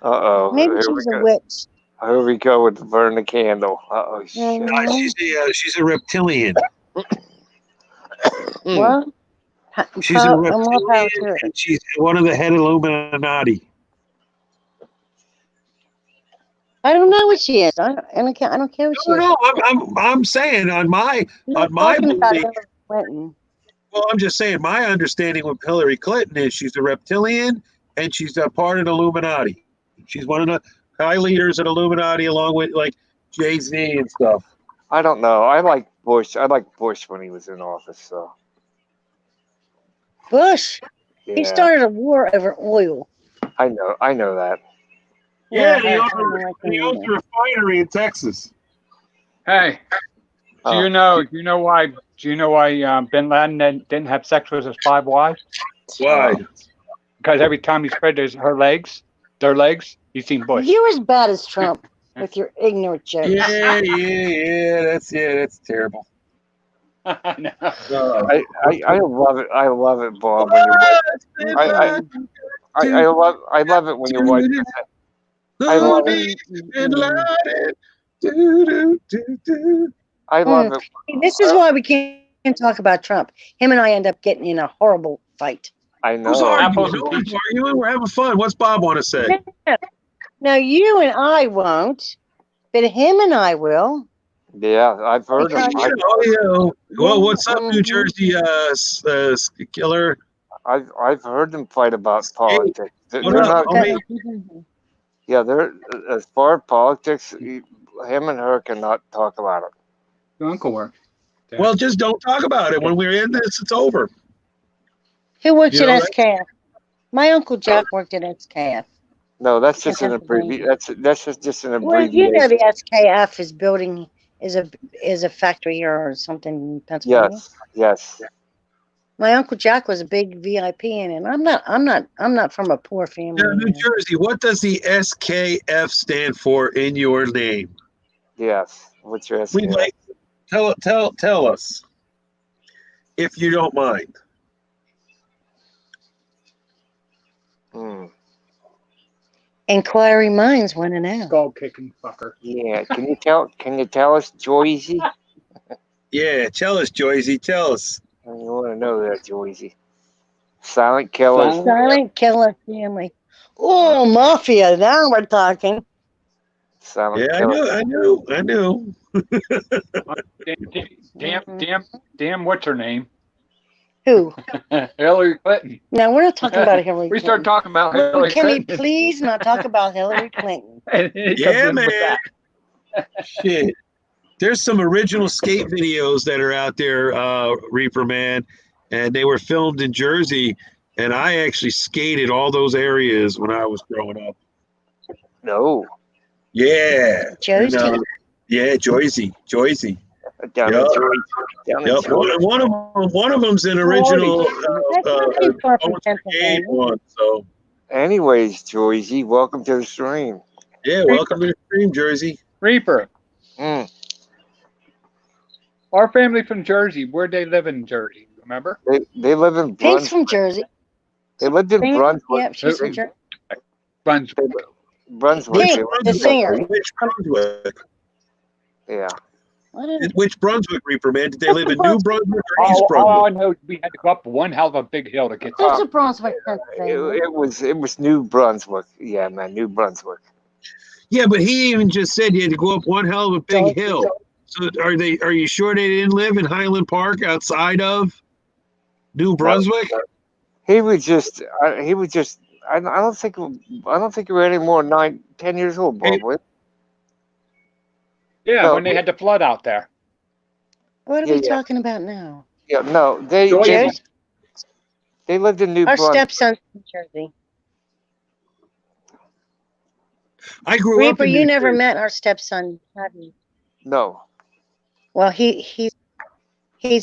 Uh-oh. Maybe Here she's we a go. witch. Here we go with burn the candle. Uh-oh, shit. She's a reptilian. Well, She's a more power reptilian, to her. and she's one of the head Illuminati. I don't know what she is. I don't care. I don't care what she is. No, I'm saying on my I'm my talking about belief. Hillary Clinton. Well, I'm just saying my understanding with Hillary Clinton is she's a reptilian and she's a part of the Illuminati. She's one of the high leaders of the Illuminati, along with like Jay-Z and stuff. I don't know. I like Bush. I like Bush when he was in office. So Bush. yeah, He started a war over oil. I know that. Yeah, Yeah, he owns a refinery in Texas. Hey, do you know why Bin Laden didn't have sex with his 5 wives? Why? Because every time he spread their legs, he seen Bush. You're as bad as Trump with your ignorant jokes. Yeah. That's terrible. I know. I love it. I love it, Bob. When I love it when your wife. I love it. And loaded. Do, do, do, do. I love it. This is why we can't talk about Trump. Him and I end up getting in a horrible fight. I Who's know. arguing? Apples and No one's peaches. arguing. We're having fun. What's Bob want to say? Now, you and I won't, but him and I will. Yeah, I've heard him. Oh, yeah. Well, what's up, New Mhm. Jersey killer? I've heard them fight about politics. They're What up, not. homie? Yeah, they're as far as politics. Him and her cannot talk about it. Your uncle worked. Yeah. Well, just don't talk about it. When we're in this, it's over. Who works You know, at SKF? My Uncle Jack worked at SKF. No, that's just an Pennsylvania. abbreviation. That's just an Well, abbreviation. you know the SKF is building is a factory here or something in Pennsylvania. Yes. My Uncle Jack was a big VIP in it. I'm not from a poor family. Now, New Jersey, what does the SKF stand for in your name? Yes. What's your We'd like tell us, if you don't mind. Inquiry minds want to know. Skull kicking fucker. Yeah. Can you tell us, Joycey? Yeah, tell us, Joycey. Tell us. You want to know that, Joycey? Silent killers. Silent killer family. Oh, mafia. Now we're talking. Silent Yeah, killers. I knew. Damn, what's her name? Who? Hillary Clinton. No, we're not talking about Hillary We Clinton. start talking about Well, Hillary can we Clinton. please not talk about Hillary Clinton? Yeah, man. Shit. There's some original skate videos that are out there, Reaper Man, and they were filmed in Jersey, and I actually skated all those areas when I was growing up. No. Yeah. Josie? And, yeah, Joycey. Down Yep. in Jersey. Down in Yep. Jersey. One of them's an original That's not too far from skate Pennsylvania. one. So Anyways, Joycey, welcome to the stream. yeah, welcome to the stream, Jersey. Reaper. Mm. Our family from Jersey. Where'd they live in Jersey? Remember? They live in Pink's Brunswick. from Jersey. They lived in Brunswick. Yep, she's from Jersey. Brunswick. Brunswick. Pink, They lived the in- singer. Which Brunswick? Yeah. Which Brunswick, Reaper Man? Did they live in New Brunswick or East All I Brunswick? know is we had to go up one hell of a big hill to get That's there. a Brunswick, Pennsylvania. It was New Brunswick. Yeah, man, New Brunswick. Yeah, but he even just said you had to go up one hell of a big hill. So are you sure they didn't live in Highland Park outside of New Brunswick? He was just. I don't think you were any more than 10 years old, Bob. was Yeah, No, when they had the flood out there. What are Yeah, we yeah. talking about now? Yeah, no, they Joyce? lived in New Our Brunswick. stepson's from Jersey. I grew up Reaper, in you New never Jersey. met our stepson, have you? No, Well, he's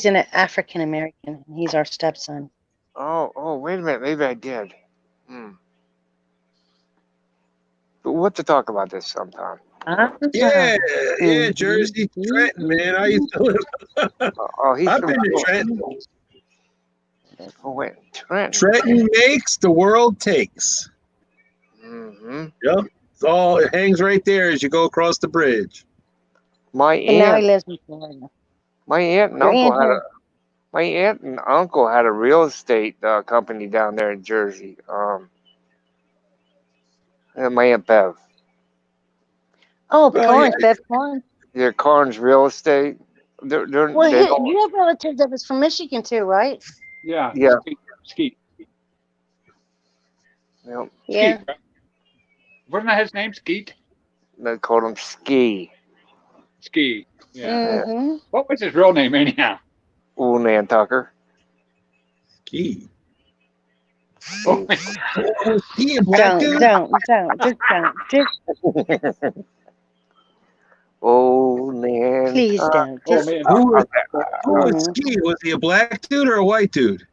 an African American. He's our stepson. oh, wait a minute, maybe I did. But we'll have to talk about this sometime. Yeah, Jersey, Trenton, man. I used to live. He's I've from been to Trenton. Oh, wait, Trenton. Trenton makes, the world takes. Mm-hmm. Yep. It hangs right there as you go across the bridge. My And now he aunt, lives in Florida. my aunt and Your uncle aunt had has- my aunt and uncle had a real estate company down there in Jersey. And my aunt Bev. Oh, Oh, Carnes, yeah. Bev Carnes. They're Carnes Real Estate. They're Well, they don't- you have relatives that was from Michigan too, right? Yeah. Yeah. Skeet. you know, Yeah. Skeet, right? Wasn't that his name? Skeet? they called them Ski. Ski. Yeah. Mm-hmm. What was his real name anyhow? Ooh, Nantucker. Key. Oh, Was he a black dude? Just Oh, man. please don't. oh Just, man. Who was Ski? Was he a black dude or a white dude?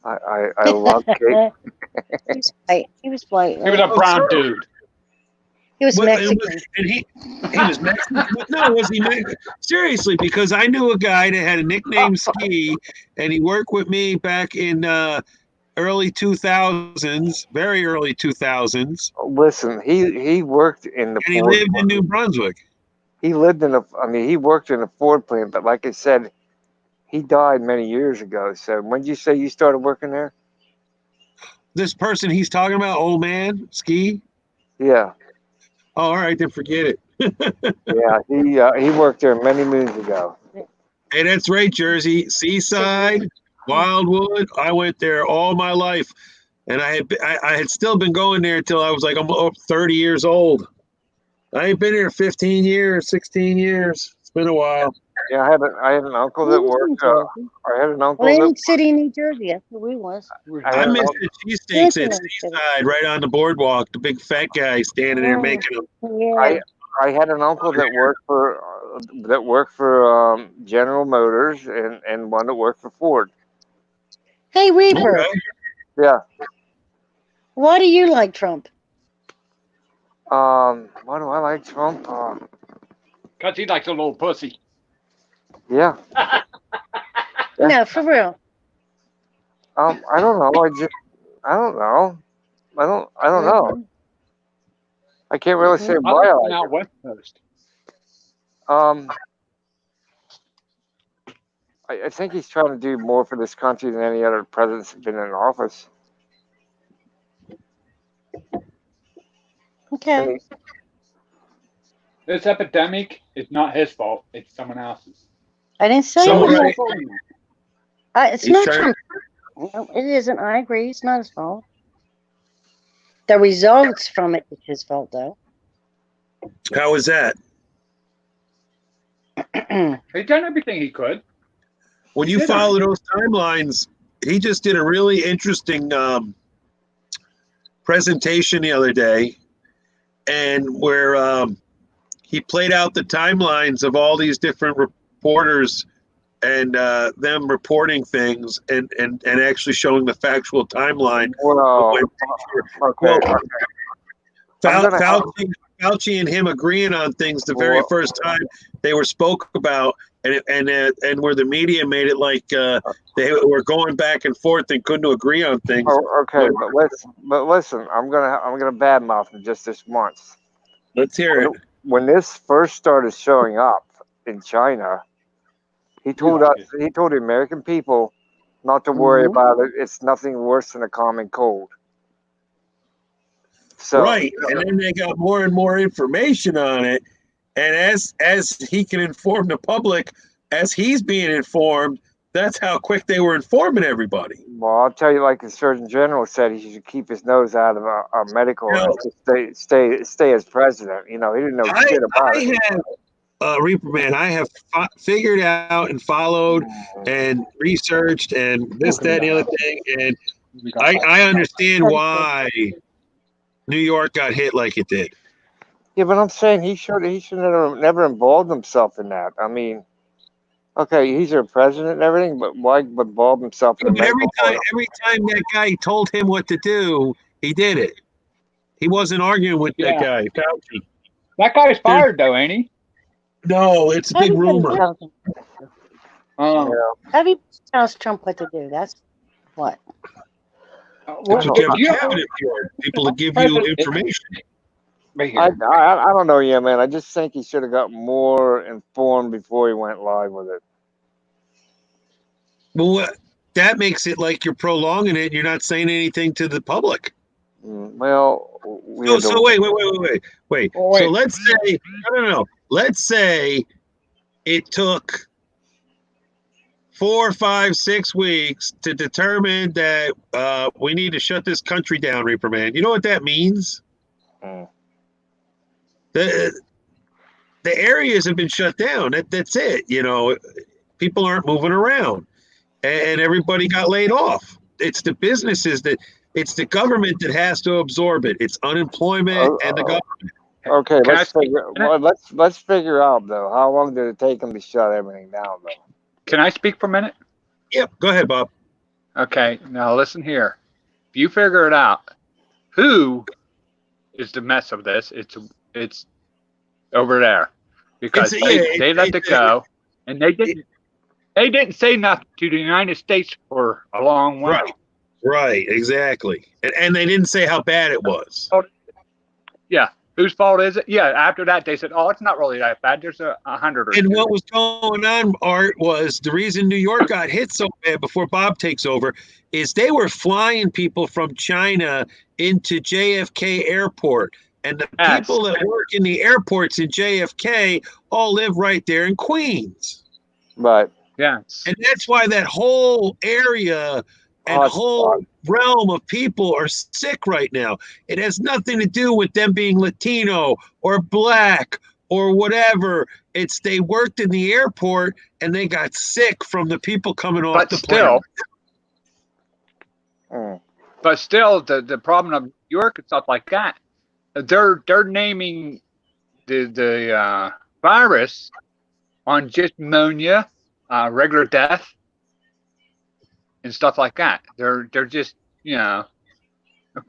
I love cake. he was white. He was white. He was a brown dude. He was Well, Mexican. and he was Mexican. No, was he Mexican? Seriously, because I knew a guy that had a nickname Ski, and he worked with me back in early 2000s, very early 2000s, Listen, he worked in the and he Ford. lived in New Brunswick. He lived in a. I mean, he worked in a Ford plant, but like I said, he died many years ago. So when did you say you started working there? This person he's talking about, old man, Ski. Yeah, Oh, all right, then forget it. yeah. He worked there many moons ago. Hey, that's right, Jersey, Seaside, Wildwood. I went there all my life, and I had still been going there until I was like almost 30 years old. I ain't been here 15 years, 16 years. It's been a while. Yeah, I had an uncle that worked. I had an uncle that Atlantic City, New Jersey. That's where we was. I I had an miss uncle. the cheesesteaks at Seaside, right on the boardwalk. The big fat guy standing there making them. Yeah. I had an uncle that worked for General Motors and one that worked for Ford. Hey, Reaper, Okay. Yeah. why do you like Trump? Why do I like Trump? Because he likes a little pussy. Yeah. No, for real. I don't know. I don't know. I don't know. I can't really say I why like I him like out West Coast. it. I think he's trying to do more for this country than any other president's been in office. Okay. And This epidemic is not his fault. It's someone else's. I didn't say So it was. right, It's he's not trying. Trump. No, it isn't. I agree. It's not his fault. The results from it is his fault, though. How is that? He's done everything he could. When you Did I? follow those timelines, he just did a really interesting presentation the other day, and where he played out the timelines of all these different reporters and them reporting things and actually showing the factual timeline. well, okay. I'm gonna Fauci and him agreeing on things the very Well- first time they were spoke about, and where the media made it like they were going back and forth and couldn't agree on things. okay, but listen. I'm gonna badmouth him just this once. Let's hear it. When this first started showing up in China, he told the American people not to worry about it. It's nothing worse than a common cold. So Right, and then they got more and more information on it, and as he can inform the public, as he's being informed, that's how quick they were informing everybody. Well, I'll tell you, like the Surgeon General said, he should keep his nose out of our medical and just stay as president. You know, he didn't know shit about it. Reaper Man, I have figured out and followed and researched and this, that, and the other thing, and I understand why New York got hit like it did. Yeah, but I'm saying he should never involved himself in that. I mean, okay, he's our president and everything, but why involve himself in the But medical part? every time that guy told him what to do, he did it. He wasn't arguing with that guy, Fauci. That guy's fired, though, ain't he? No, it's a big rumor. Everybody tells Trump what to do. That's what. That's what you have a cabinet for, people to give you information. I don't know, yeah, man. I just think he should have got more informed before he went live with it. Well, that makes it like you're prolonging it. You're not saying anything to the public. Well, so wait. So let's say no. Let's say it took 4, 5, 6 weeks to determine that we need to shut this country down, Reaper Man. You know what that means? The areas have been shut down. That's it. You know, people aren't moving around, and everybody got laid off. It's the businesses it's the government that has to absorb it. It's unemployment and the government. Okay, let's figure out though. How long did it take them to shut everything down though? Can I speak for a minute? Yep, go ahead, Bob. Okay, now listen here. If you figure it out, who is the mess of this? It's over there because they let it go, and they didn't say nothing to the United States for a long while. Right. Right, exactly. And they didn't say how bad it was. Yeah. Whose fault is it? Yeah. After that, they said, "Oh, it's not really that bad. There's 100 or And two." what was going on, Art, was the reason New York got hit so bad before Bob takes over is they were flying people from China into JFK Airport. And the people that work in the airports in JFK all live right there in Queens. Right. Yeah. And that's why that whole area and whole realm of people are sick right now. It has nothing to do with them being Latino or black or whatever. It's they worked in the airport and they got sick from the people coming off the plane. But still, the problem of New York and stuff like that, they're naming the virus on just pneumonia, regular death, and stuff like that. They're just, you know.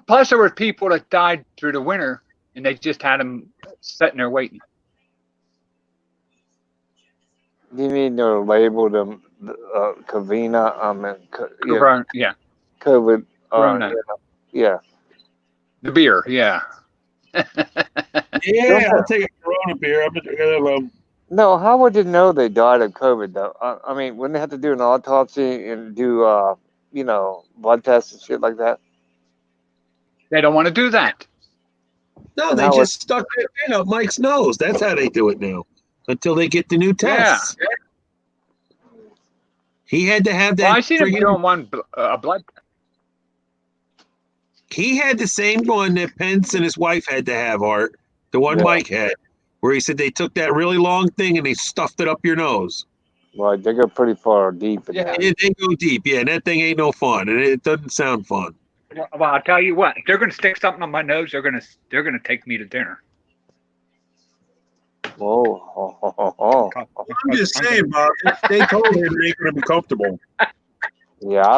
Plus, there were people that died through the winter, and they just had them sitting there waiting. You mean they're labeled them Covina? Yeah. COVID. Corona. Yeah. The beer, yeah. Yeah, I'll take a Corona beer. No, how would you know they died of COVID though? I mean, wouldn't they have to do an autopsy and do blood tests and shit like that? They don't want to do that. No, they just stuck their thing up Mike's nose. That's how they do it now. Until they get the new tests. Yeah. He had to have that. Well, I seen him doing one blood. He had the same one that Pence and his wife had to have, Art. The one Mike had, where he said they took that really long thing and they stuffed it up your nose. Well, they go pretty far deep. Yeah, they go deep. Yeah, and that thing ain't no fun, and it doesn't sound fun. Well, I'll tell you what. If they're going to stick something on my nose, they're going to take me to dinner. Oh. I'm just saying, Bob. They told him they ain't going to be comfortable. Yeah, I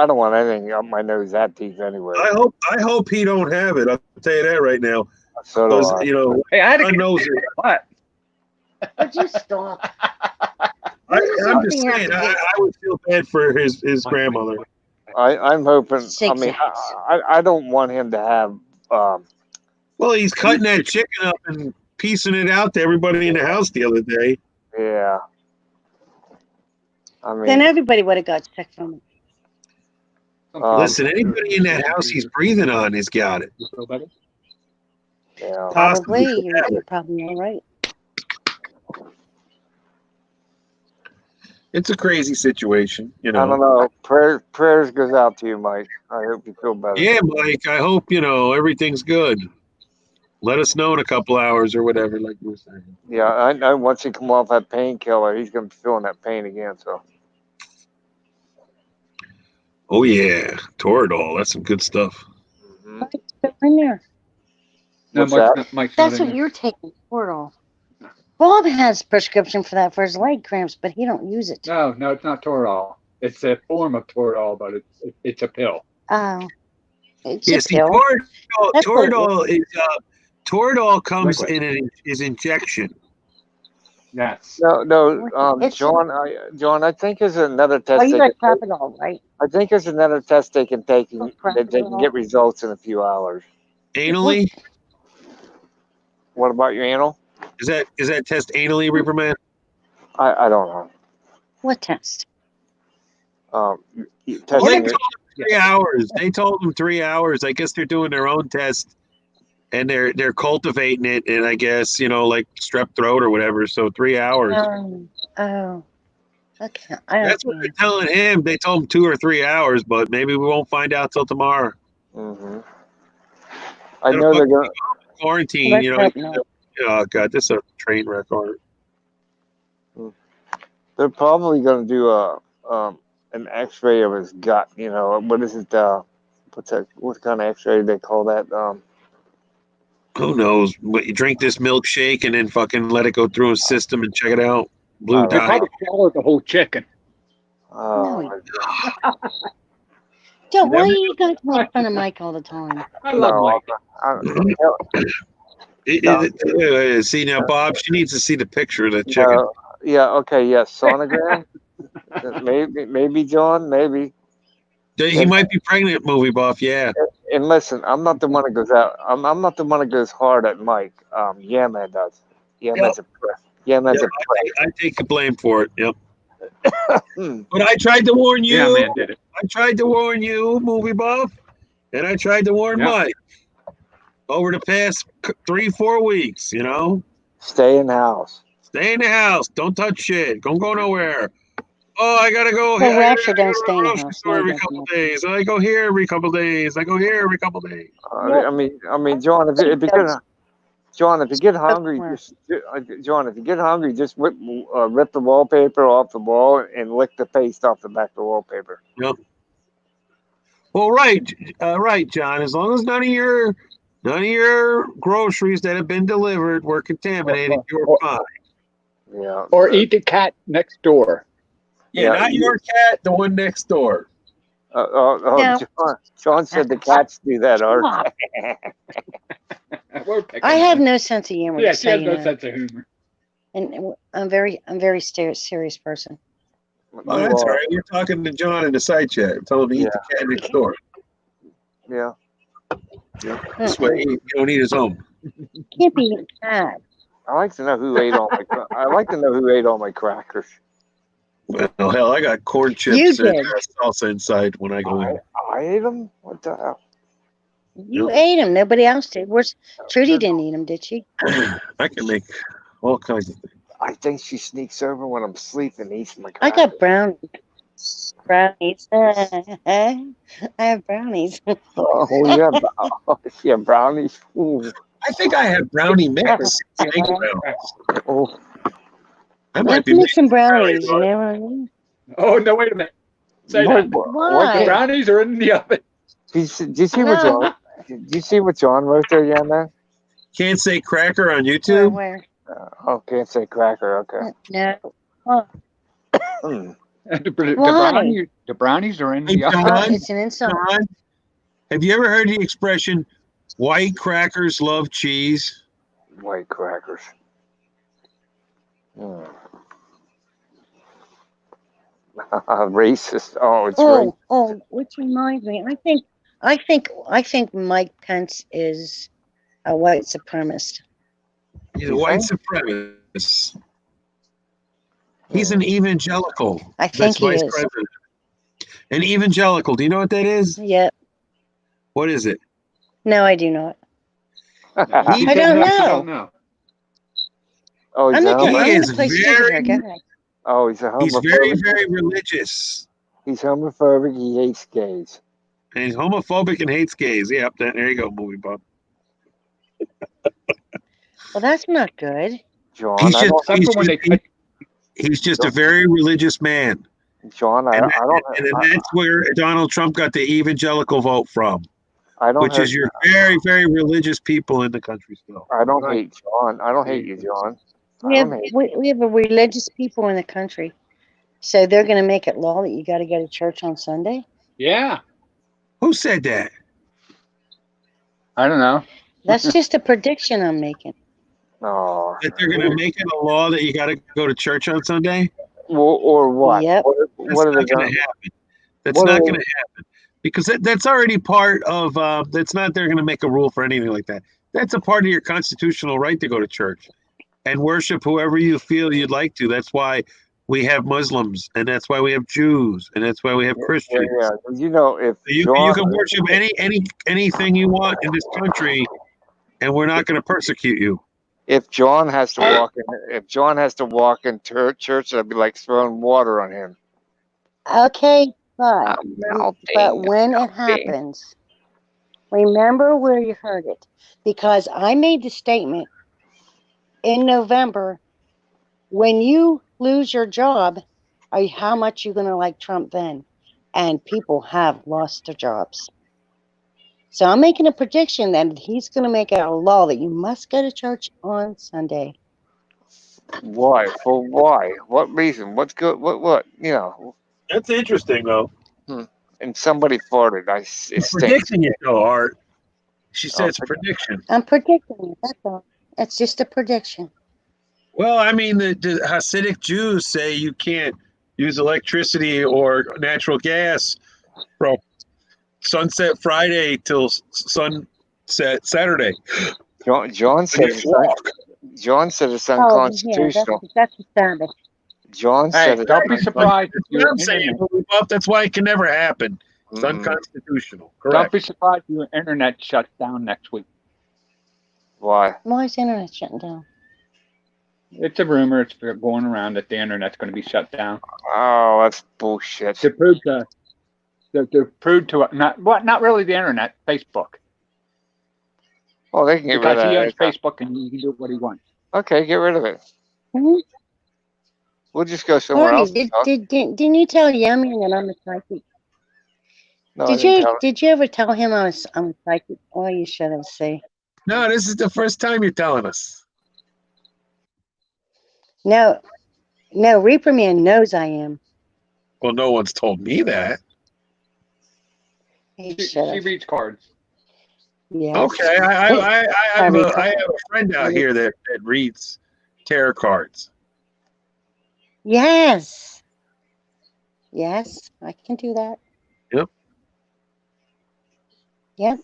don't want anything up my nose that deep anyway. I hope he don't have it. I'll tell you that right now. So do I. You know, hey, I had to nose it. What? Would you stop? I'm just saying, I would feel bad for his grandmother. I'm hoping. I mean, I don't want him to have. Well, he's cutting that chicken up and piecing it out to everybody in the house the other day. Yeah. I mean, then everybody would have got sick from it. Listen, anybody in that house he's breathing on has got it. Yeah. Probably. You're probably all right. It's a crazy situation, you know. I don't know. Prayers goes out to you, Mike. I hope you feel better. Yeah, Mike. I hope everything's good. Let us know in a couple hours or whatever, like you were saying. Yeah, I know. Once he come off that painkiller, he's gonna be feeling that pain again. So. Oh yeah, Toradol. That's some good stuff. Mike's in there. What's that? That's what you're taking, Toradol. Bob has prescription for that for his leg cramps, but he don't use it. No, it's not Toradol. It's a form of Toradol, but it's a pill. Oh, it's a pill. Toradol comes in is injection. Yes. No. John, I think there's another test. Oh, you got Toradol, right? I think there's another test they can take that they can get results in a few hours. Anally? What about your anal? Is that test anally, Reaperman? I don't know. What test? They told him 3 hours. They told him 3 hours. I guess they're doing their own test, and they're cultivating it, and I guess like strep throat or whatever. So 3 hours. Oh. Okay. That's what they're telling him. They told him 2 or 3 hours, but maybe we won't find out till tomorrow. Mm-hmm. I know they're going to quarantine. Oh God, this is a train wreck, Art. They're probably going to do an X-ray of his gut. What is it? What kind of X-ray they call that? Who knows? But you drink this milkshake and then fucking let it go through his system and check it out. Blue dye. They probably swallowed the whole chicken. Oh my God. Joe, why are you guys make fun of Mike all the time? I love Mike. See now, Bob. She needs to see the picture of that chicken. Yeah. Okay. Yes. Sonogram. maybe John. Maybe. He might be pregnant, movie buff. Yeah. And listen, I'm not the one that goes out. I'm not the one that goes hard at Mike. Yeah, man does. Yeah, man's a prick. Yeah, man's a prick. I take the blame for it. Yep. Hmm. But I tried to warn you. Yeah, man did it. I tried to warn you, movie buff, and I tried to warn Yeah. Mike over the past 3-4 weeks. You know, Stay in the house. stay in the house. Don't touch shit. Don't go nowhere. Oh, I gotta go. Well, I Rapture gotta go don't to stay the in the grocery house. store No, every he couple doesn't. days. I go here every couple days. I go here every couple days. I mean, John, if you get John, if you get hungry, John, if you get hungry, just rip the wallpaper off the wall and lick the paste off the back of the wallpaper. Yep. Well, right, John. As long as none of your groceries that have been delivered were contaminated, you're fine. Yeah. Or eat the cat next door. Yeah, not your cat, the one next door. No. John said the cats do that, Art. I have no sense of humor. Yeah, just she so has you no know. sense of humor. And I'm very serious person. Oh, that's all right. We're talking to John in the side chat. Tell him to eat the cat next door. Yeah. This way you don't eat his home. Can't be eating cat. I like to know who ate all my. I like to know who ate all my crackers. Well, hell, I got corn chips You and did. salsa inside when I go in. I ate them. What the hell? You ate them. Nobody else did. Trudy didn't eat them, did she? I can make all kinds of things. I think she sneaks over when I'm sleeping, eats my I crackers. got brownies. Brownies. I have brownies. Oh yeah, yeah, brownies. Ooh. I think I have brownie mix. Oh, I might Let's be make some making brownies. You brownies. know what I mean? Oh, no, wait a minute. Say that. Why? The brownies are in the oven. do you see what John? Do you see what John wrote there, yeah, man? Can't say cracker on YouTube. Where? Oh, can't say cracker. Okay. No. Oh, Hmm. The brownies are in Hey, the oven. John, it's an insult. John, have you ever heard the expression "white crackers love cheese"? White crackers. Racist. Oh, it's racist. Oh, which reminds me, I think Mike Pence is a white supremacist. He's a white supremacist. He's an evangelical. I think he vice is. president. An evangelical. Do you know what that is? Yep. What is it? No, I do not. I don't know. Oh, I'm not he gonna is play stupid here. Go ahead. Oh, he's a homophobic. He's very, very religious. He's homophobic. He hates gays. And he's homophobic and hates gays. Yep, there you go, movie buff. Well, that's not good. John, he's just a very religious man. John, and that's where Donald Trump got the evangelical vote from. Which is your very, very religious people in the country still. I don't hate John. I don't hate you, John. We have a religious people in the country, so they're going to make it law that you got to go to church on Sunday. Yeah. Who said that? I don't know. That's just a prediction I'm making. Oh. That they're going to make it a law that you got to go to church on Sunday? Or what? Yep. What are they going to happen? That's not going to happen. Because that's already part of, that's not, they're going to make a rule for anything like that. That's a part of your constitutional right to go to church and worship whoever you feel you'd like to. That's why we have Muslims, and that's why we have Jews, and that's why we have Christians. Yeah. You know, if you can worship anything you want in this country, and we're not going to persecute you. If John has to walk in church, I'd be like throwing water on him. Okay, but when it happens, remember where you heard it, because I made the statement in November. When you lose your job, how much you going to like Trump then? And people have lost their jobs. So I'm making a prediction that he's going to make a law that you must go to church on Sunday. Why? For why? What reason? What's good? What? You know. That's interesting, though. And somebody farted. It's predicting it, though, Art. She said it's a prediction. I'm predicting it. That's all. It's just a prediction. Well, I mean, the Hasidic Jews say you can't use electricity or natural gas from sunset Friday till sunset Saturday. John said it's Oh, yeah, unconstitutional. that's the Sabbath. John Hey, said don't be surprised. That's what I'm saying. That's why it can never happen. It's unconstitutional. Don't Correct. be surprised if your internet shuts down next week. Why? Why is the internet shutting down? It's a rumor. It's going around that the internet's going to be shut down. Oh, that's bullshit. To prove to not really the internet, Facebook. Well, they can get rid Because of he it. owns Facebook and he can do what he wants. Okay, get rid of it. Mhm. We'll just go somewhere else. Didn't you tell Yummy that I'm a psychic? No, I didn't tell him. Did you ever tell him I'm a psychic? Oh, you should have said. No, this is the first time you're telling us. No, Reaper Man knows I am. Well, no one's told me that. He She should have. reads cards. Yeah. Okay, I have a friend out here that reads tarot cards. Yes. Yes, I can do that. Yep. Yep.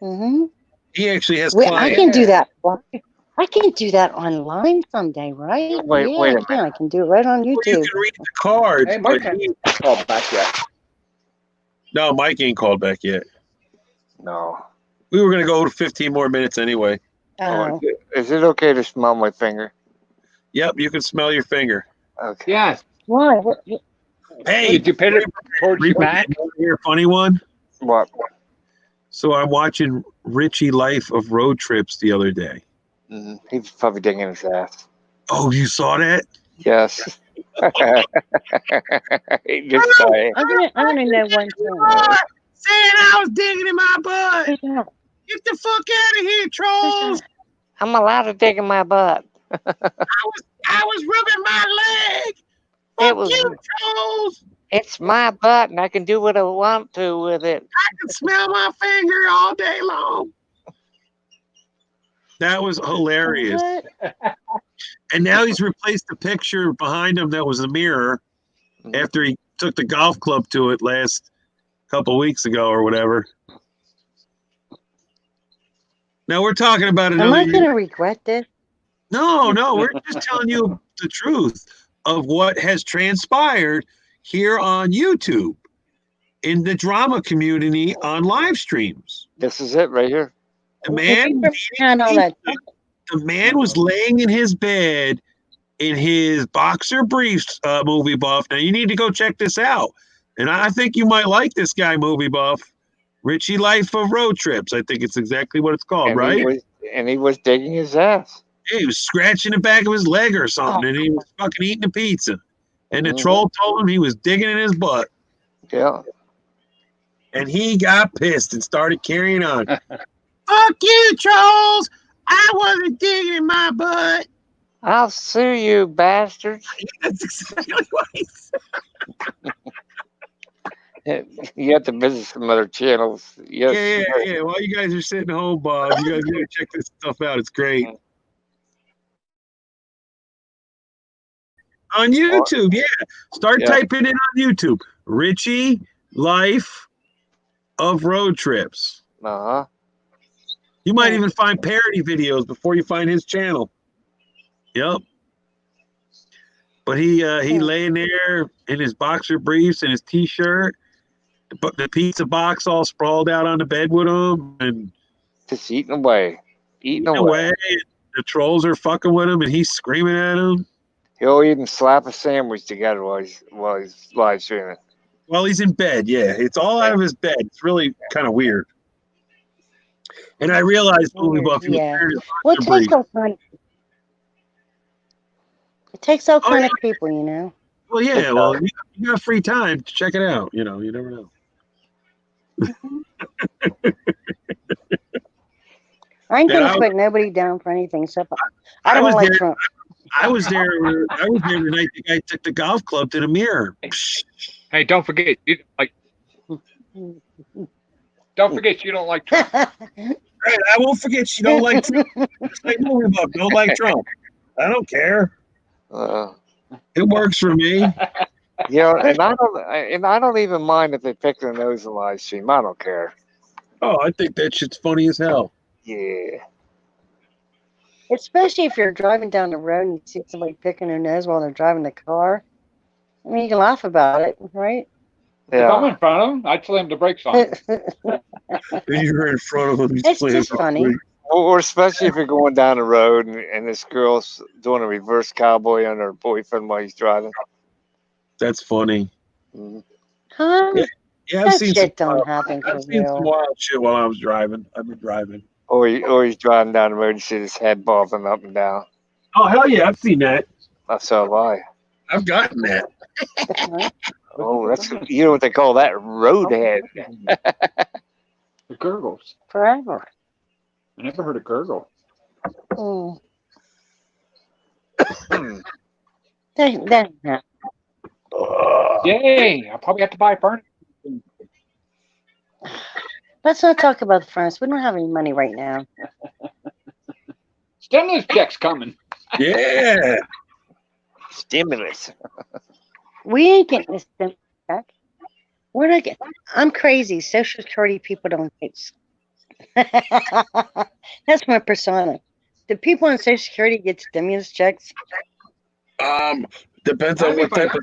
Mm-hmm. He actually has I clients. can do that. I can do that online someday, right? Wait a minute. I can do it right on Well, you YouTube. can read the cards. Hey, Mike hasn't called back yet. No, Mike ain't called back yet. No. We were going to go to 15 more minutes anyway. Oh. Is it okay to smell my finger? Yep, you can smell your finger. Okay. Yes. Why? Hey, Did you put it towards your back? you wanna hear a funny one? What? So I'm watching Richie Life of Road Trips the other day. He's probably digging his ass. Oh, you saw that? Yes. Just dying. I'm gonna know one thing. Saying I was digging in my butt. Where's that? Get the fuck out of here, trolls. I'm allowed to dig in my butt. I was rubbing my leg. It was. You trolls. It's my butt, and I can do what I want to with it. I can smell my finger all day long. That was hilarious. What? And now he's replaced the picture behind him that was a mirror after he took the golf club to it last couple weeks ago or whatever. Now we're talking about Am another I gonna regret this? No, we're just telling you the truth of what has transpired here on YouTube in the drama community on live streams. This is it right here. The man, the man was laying in his bed in his boxer briefs, Movie Buff. Now you need to go check this out. And I think you might like this guy, Movie Buff. Richie Life of Road Trips. I think it's exactly what it's called, right? He was digging his ass. He was scratching the back of his leg or something, and he was fucking eating a pizza. And the troll told him he was digging in his butt. Yeah. And he got pissed and started carrying on. Fuck you, trolls! I wasn't digging in my butt. I'll sue you, bastards. That's exactly what he said. You have to visit some other channels. Yes. Yeah. While you guys are sitting home, Bob, you guys gotta check this stuff out. It's great. On YouTube, yeah. Start typing in on YouTube. Richie Life of Road Trips. Uh-huh. You might even find parody videos before you find his channel. Yep. But he laying there in his boxer briefs and his t-shirt, the pizza box all sprawled out on the bed with him, and just eating away. Eating away. The trolls are fucking with him, and he's screaming at him. He'll even slap a sandwich together while he's live streaming. While he's in bed, yeah. It's all out of his bed. It's really kind of weird. And I realized Movie Buff, he was wearing his boxer briefs. It takes all kind of people, you know. Well, yeah. Well, you got free time to check it out. You know, you never know. I ain't gonna put nobody down for anything. So I don't like Trump. I was there the night the guy took the golf club to the mirror. Hey, don't forget, don't forget you don't like Trump. Right, I won't forget you don't like Trump. Just like Movie Buff, don't like Trump. I don't care. It works for me. You know, and I don't even mind if they pick their nose in live stream. I don't care. Oh, I think that shit's funny as hell. Yeah. Especially if you're driving down the road and you see somebody picking their nose while they're driving the car. I mean, you can laugh about it, right? If I'm Yeah. in front of him, I'd slam the brakes on him. And you're in front of them. It's just funny. Or especially if you're going down the road and this girl's doing a reverse cowboy on her boyfriend while he's driving. That's funny. Mhm. Huh? Yeah, I've That seen shit some. don't happen for I've seen some real. wild shit while I was driving. I've been driving. Or he's driving down the road and you see his head bobbing up and down. Oh hell yeah, I've seen that. So have I. I've gotten that. Oh, that's you know what they call that roadhead. The gurgles. Forever. I never heard a gurgle. Mm. Hmm. That happen. Yay! I'll probably have to buy furniture. Let's not talk about the furnace. We don't have any money right now. Stimulus check's coming. Yeah. Stimulus. We ain't getting this stimulus check. We're not getting. I'm crazy. Social Security people don't get. That's my persona. Do people on Social Security get stimulus checks? Depends on what type of.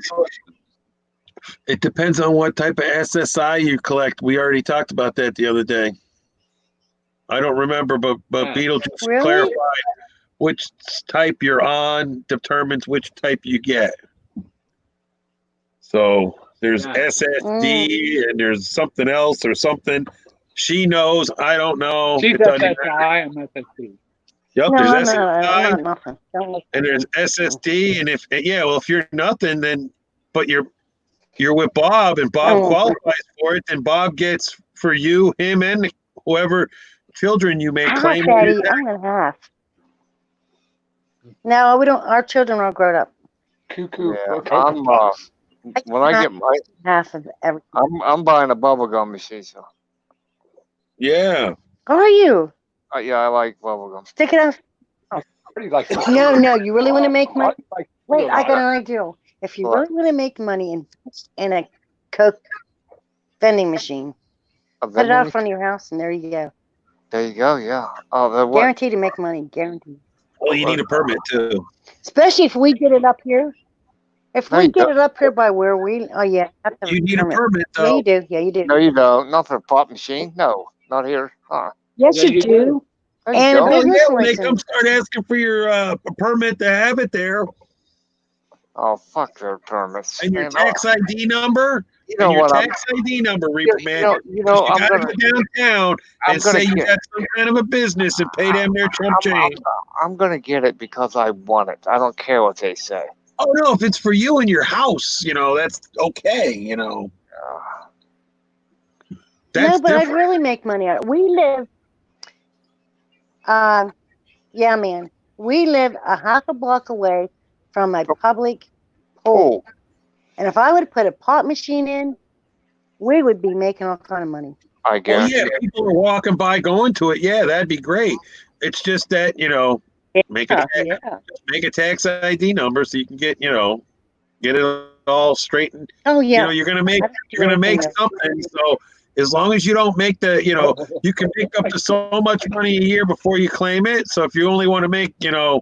It depends on what type of SSI you collect. We already talked about that the other day. I don't remember, but Beetle just Really? clarified which type you're on determines which type you get. So there's SSD and there's something else or something. She knows. I don't know. She's It doesn't matter. SSI, I'm SSD. Yep, No, there's I'm SSI not nothing. Don't look and there's SSD, and if you're nothing, then but you're with Bob and Bob qualifies for it, then Bob gets for you, him, and whoever children you may claim. Daddy, I'm gonna have. No, we don't. Our children are grown up. Cuckoo. Yeah, when I get my half of everything. I'm buying a bubblegum machine. So. Yeah. Are you? Yeah, I like bubblegum. Stick it out. No, you really want to make money? Wait, I got an idea. If you really want to make money, invest in a Coke vending machine. Put it out front of your house, and there you go. There you go. Yeah. Oh, guaranteed to make money. Guaranteed. Well, you need a permit too. Especially if we get it up here. If we get it up here by where we, you need a permit though. Yeah, you do. Yeah, you do. No, you don't. Not for a pop machine. No, not here. Huh? Yes, you do. And a business when license. they come start asking for your permit to have it there. Oh, fuck their permits. And your tax ID number. You know your what? Tax ID number, Reaper man. You know, I'm gonna go downtown and say you got some kind of a business and pay them their chump change. I'm gonna get it because I want it. I don't care what they say. Oh no, if it's for you in your house, that's okay. No, but I'd really make money out of it. We live. Yeah, man. We live a half a block away from a public pool. And if I would put a pot machine in, we would be making all kind of money. I guarantee. Yeah, people are walking by going to it. Yeah, that'd be great. It's just that, make a tax ID number so you can get it all straightened. Oh yeah. You're gonna make something. So as long as you don't make you can make up to so much money a year before you claim it. So if you only want to make, $3,000,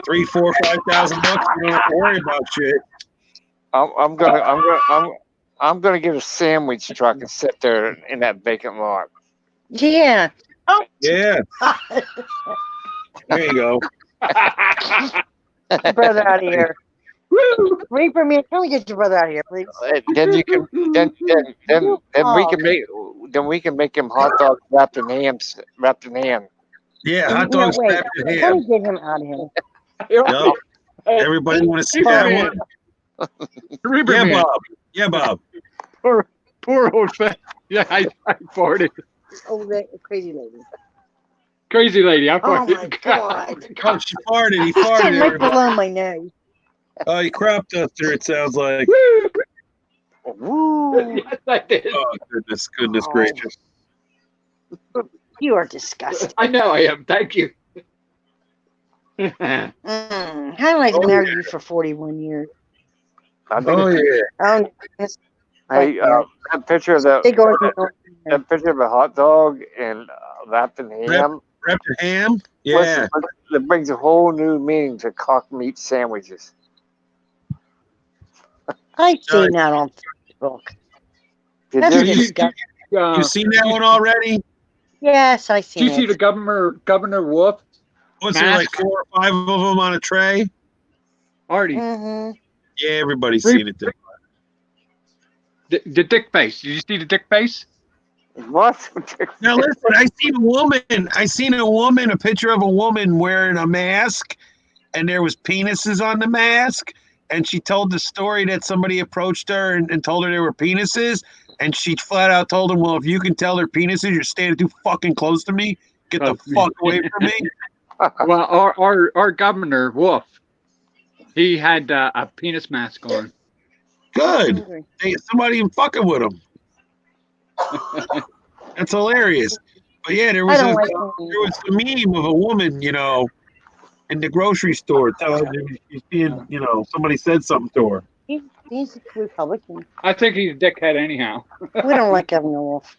$4,000, $5,000, you don't have to worry about shit. I'm gonna get a sandwich truck and sit there in that vacant lot. Yeah. Oh. Yeah. There you go. Brother out of here. Woo! Reaper man, can we get your brother out of here, please? Then you can we can make him hot dogs wrapped in ham. Yeah, hot dogs wrapped in ham. Can we get him out of here? No. Everybody want to see that one? Yeah, Bob. Yeah, Bob. Poor old fat. Yeah, I farted. Oh, that crazy lady. Crazy lady. I farted. Oh my God. Oh, she farted. He farted. Right below my nose. Oh, you crop duster, it sounds like. Woo! Yes, I did. Oh, goodness gracious. You are disgusting. I know I am. Thank you. How did I marry you for 41 years? I think Oh yeah. It's hey, right that picture of the big organ. that picture of a hot dog and wrapped in ham. Wrapped in ham. Listen, Yeah. that brings a whole new meaning to cock meat sandwiches. I've seen that on Facebook. Did That's you? disgusting. You seen that one already? Yes, I Did seen you see it. the Governor Wolf? Was there like Mask? 4 or 5 of them on a tray? Artie, Mm-hmm. Yeah, everybody's seen it. the dick face. Did you see the dick face? What? Now listen, I seen a woman, a picture of a woman wearing a mask, and there was penises on the mask, and she told the story that somebody approached her and told her there were penises, and she flat out told him, well, if you can tell they're penises, you're standing too fucking close to me. Get the fuck away from me. Well, our Governor Wolf, he had a penis mask on. Good. Hey, somebody even fucking with him. That's hilarious. But yeah, there was I don't like a meme of a woman, in the grocery store telling her she's being, somebody said something to her. He's a Republican. I think he's a dickhead anyhow. We don't like Governor Wolf.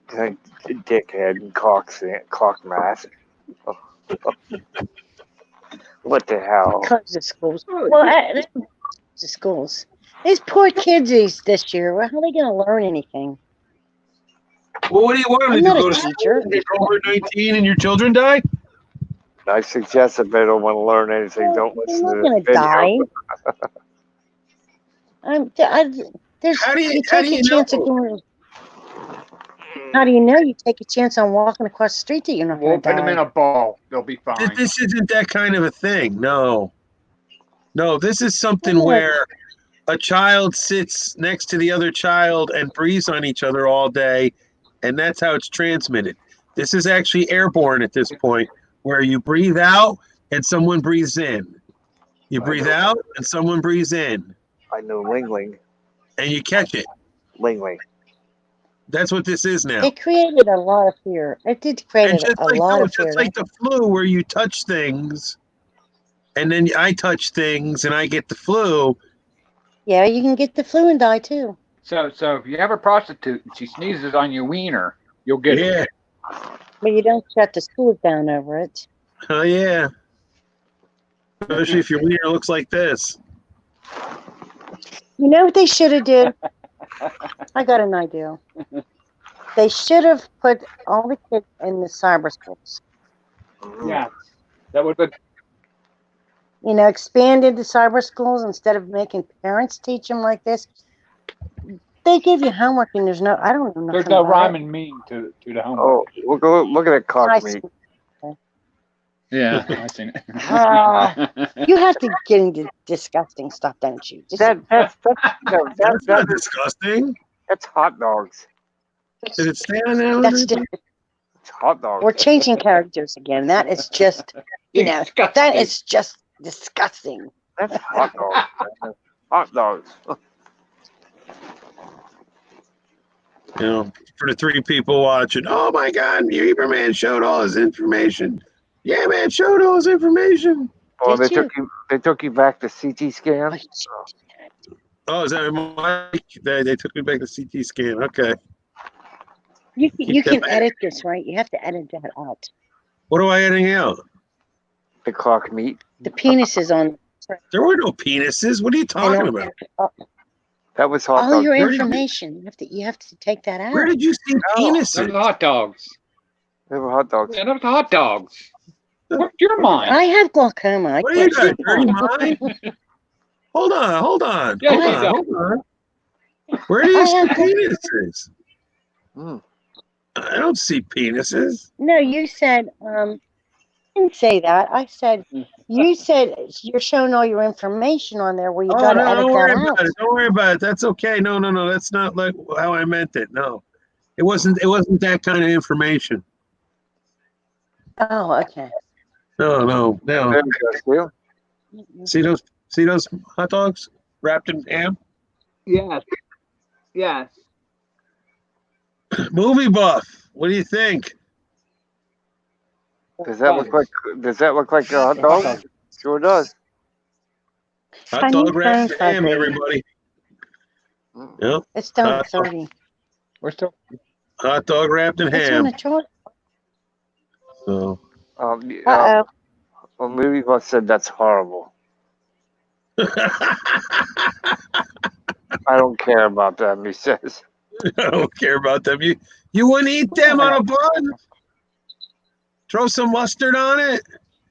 Dickhead and cock mask. What the hell? Close the schools. Well, the schools. These poor kids this year. Well, how are they going to learn anything? Well, what do you want them I'm to not do? Go a to teacher. school, get COVID-19 and your children die? I suggest if they don't want to learn anything, don't They're listen not to going this to video. die. How do you chance of doing. How do you know? You take a chance on walking across the street that you're not We'll going to put them in die. a ball. They'll be fine. This isn't that kind of a thing. No, this is something where a child sits next to the other child and breathes on each other all day, and that's how it's transmitted. This is actually airborne at this point, where you breathe out and someone breathes in. You breathe out and someone breathes in. I know Ling Ling. And you catch it. Ling Ling. That's what this is now. It created a lot of fear. It did create a lot of fear. Just like the flu, where you touch things, and then I touch things and I get the flu. Yeah, you can get the flu and die too. So if you have a prostitute and she sneezes on your wiener, you'll get it. But you don't shut the schools down over it. Oh yeah. Especially if your wiener looks like this. You know what they should have did? I got an idea. They should have put all the kids in the cyber schools. Yeah, that would be. Expanded the cyber schools instead of making parents teach them like this. They give you homework and there's no. I don't know. There's no rhyme and meaning to the homework. Oh, we'll go look at that cock meat. Yeah, I've seen it. You have to get into disgusting stuff, don't you? That's not disgusting. That's hot dogs. Did it stay on there? That's different. It's hot dogs. We're changing characters again. That is just, that is just disgusting. That's hot dogs. Hot dogs. For the 3 people watching, oh my God, Lieberman showed all his information. Yeah, man, showed all his information. Oh, they took you back to CT scan. Oh, is that Mike? They took me back to CT scan. Okay. You can edit this, right? You have to edit that out. What am I editing out? The cock meat. The penises on. There were no penises. What are you talking about? That was hot dogs. All your information. You have to take that out. Where did you see penises? Those are hot dogs. They were hot dogs. Yeah, those are hot dogs. What's your mind? I have glaucoma. What are you got? Dirty mind? Hold on. Yeah, hold on. Where do you see penises? I don't see penises. No, you said, I didn't say that. I said, you said you're showing all your information on there where you got to edit that out. Don't worry about it. That's okay. No. That's not like how I meant it. No. It wasn't that kind of information. Oh, okay. No. There we go. See those hot dogs wrapped in ham? Yes. Movie buff. What do you think? Does that look like a hot dog? Sure does. Hot dog wrapped in ham, everybody. Yep. It's down to 30. We're still. Hot dog wrapped in It's on ham. the chart. So. Uh-oh. Well, movie boss said that's horrible. I don't care about them, he says. I don't care about them. You wouldn't eat them on a bun? Throw some mustard on it?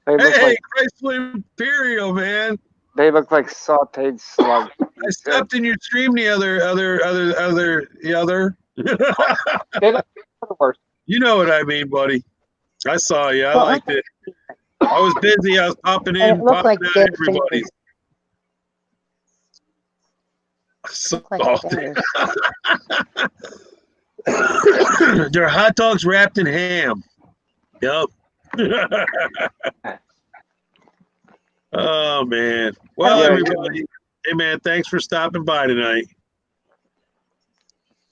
They look Hey, like Chrysler Imperial, man. they look like sauteed slugs. I stepped in your stream the other. They look the worst. You know what I mean, buddy. I saw you. I liked it. I was busy. I was popping in, And it looked popping like out dead everybody's. Like They're hot dogs wrapped in ham. Yep. Oh, man. Well, Yeah, everybody, hey, man, thanks for stopping by tonight.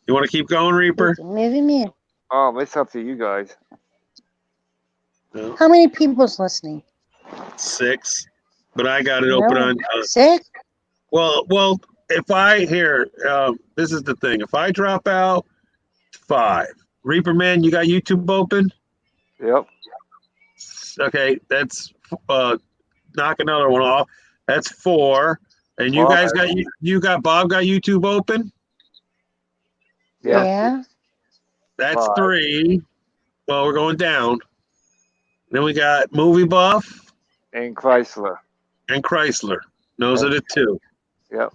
You want to keep going, Reaper? Moving in. It's up to you guys. No. How many people's listening? 6, but I got it open on. 6? Well, if I this is the thing. If I drop out, 5. Reaper Man, you got YouTube open? Yep. Okay, that's knock another one off. That's 4. And you Bob guys got Bob got YouTube open? Yeah. That's 5. 3. Well, we're going down. Then we got Movie Buff And Chrysler. and Chrysler. Those are the 2. Yep.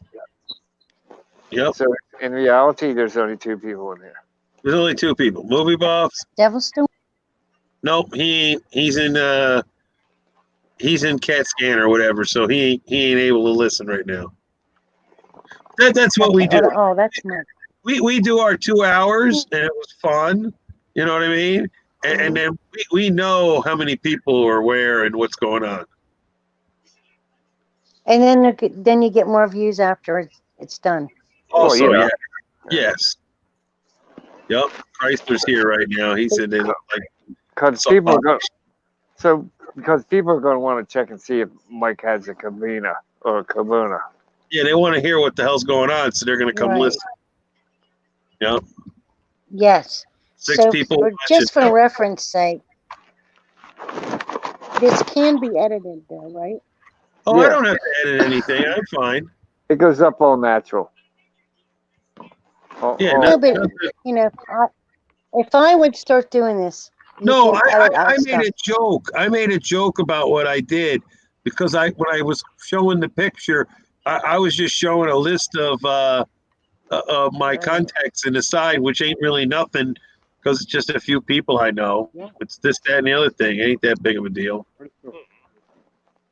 Yep. So in reality, there's only 2 people in here. There's only 2 people. Movie Buff. Devil's still. Nope. He's in CAT scan or whatever, so he ain't able to listen right now. That's what we do. Oh, that's my. We do our 2 hours, and it was fun. You know what I mean? And then we know how many people are where and what's going on. And then you get more views after it's done. Also, yeah. Yes. Yep. Chrysler's here right now. He said they look like. Because people are going. So because people are going to want to check and see if Mike has a Cabina or a Cabuna. Yeah, they want to hear what the hell's going on, so they're going to come Right. listen. Yep. Yes. 6 people. Just for reference sake, this can be edited though, right? Oh, Yeah. I don't have to edit anything. I'm fine. It goes up all natural. Yeah, No, but if I would start doing this, No, you can edit out I made stuff. a joke. I made a joke about what I did because when I was showing the picture, I was just showing a list of my contacts in the side, which ain't really nothing because it's just a few people I know. It's this, that, and the other thing. It ain't that big of a deal.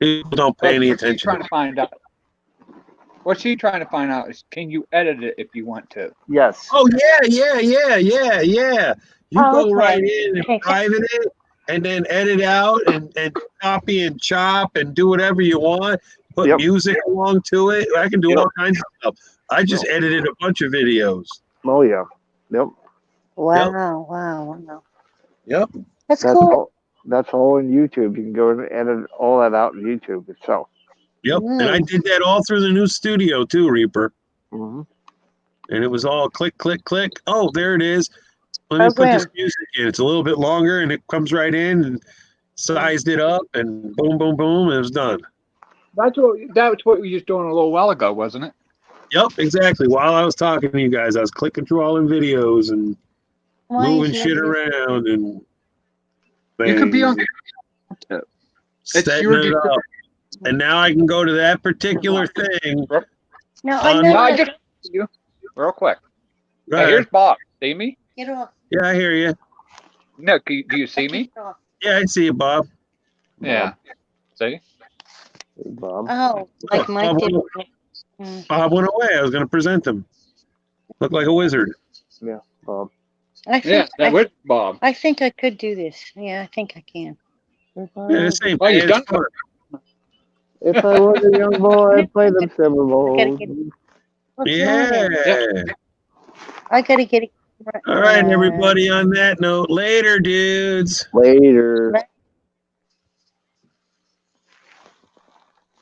People don't pay any attention. Trying to find out. What she's trying to find out is, can you edit it if you want to? Yes. Oh yeah. You go okay. right in and private it, and then edit out and copy and chop and do whatever you want. Put music along to it. I can do all kinds of stuff. I just edited a bunch of videos. Oh yeah. Yep. Wow. Yep. That's cool. That's all in YouTube. You can go and edit all that out in YouTube itself. Yep. And I did that all through the new studio too, Reaper. Mm-hmm. And it was all click, click, click. Oh, there it is. Let me put this music in. It's a little bit longer, and it comes right in and sized it up, and boom, boom, boom, and it was done. That's what we was doing a little while ago, wasn't it? Yep, exactly. While I was talking to you guys, I was clicking through all the videos and moving shit around and You could be on. setting it up. And now I can go to that particular thing. No, I just you real quick. Now, here's Bob. See me? Get off. Yeah, I hear you. No, do you see me? Yeah, I see you, Bob. Yeah. See? Bob. Oh, like Mike did. Bob went away. I was going to present him. Looked like a wizard. Yeah, Bob. That was Bob. I think I could do this. Yeah, I think I can. Yeah, this ain't Well, you've bad. done it. If I was a young boy, I'd play them silver balls. Yeah. I gotta get it. All right, everybody. On that note, later, dudes. Later.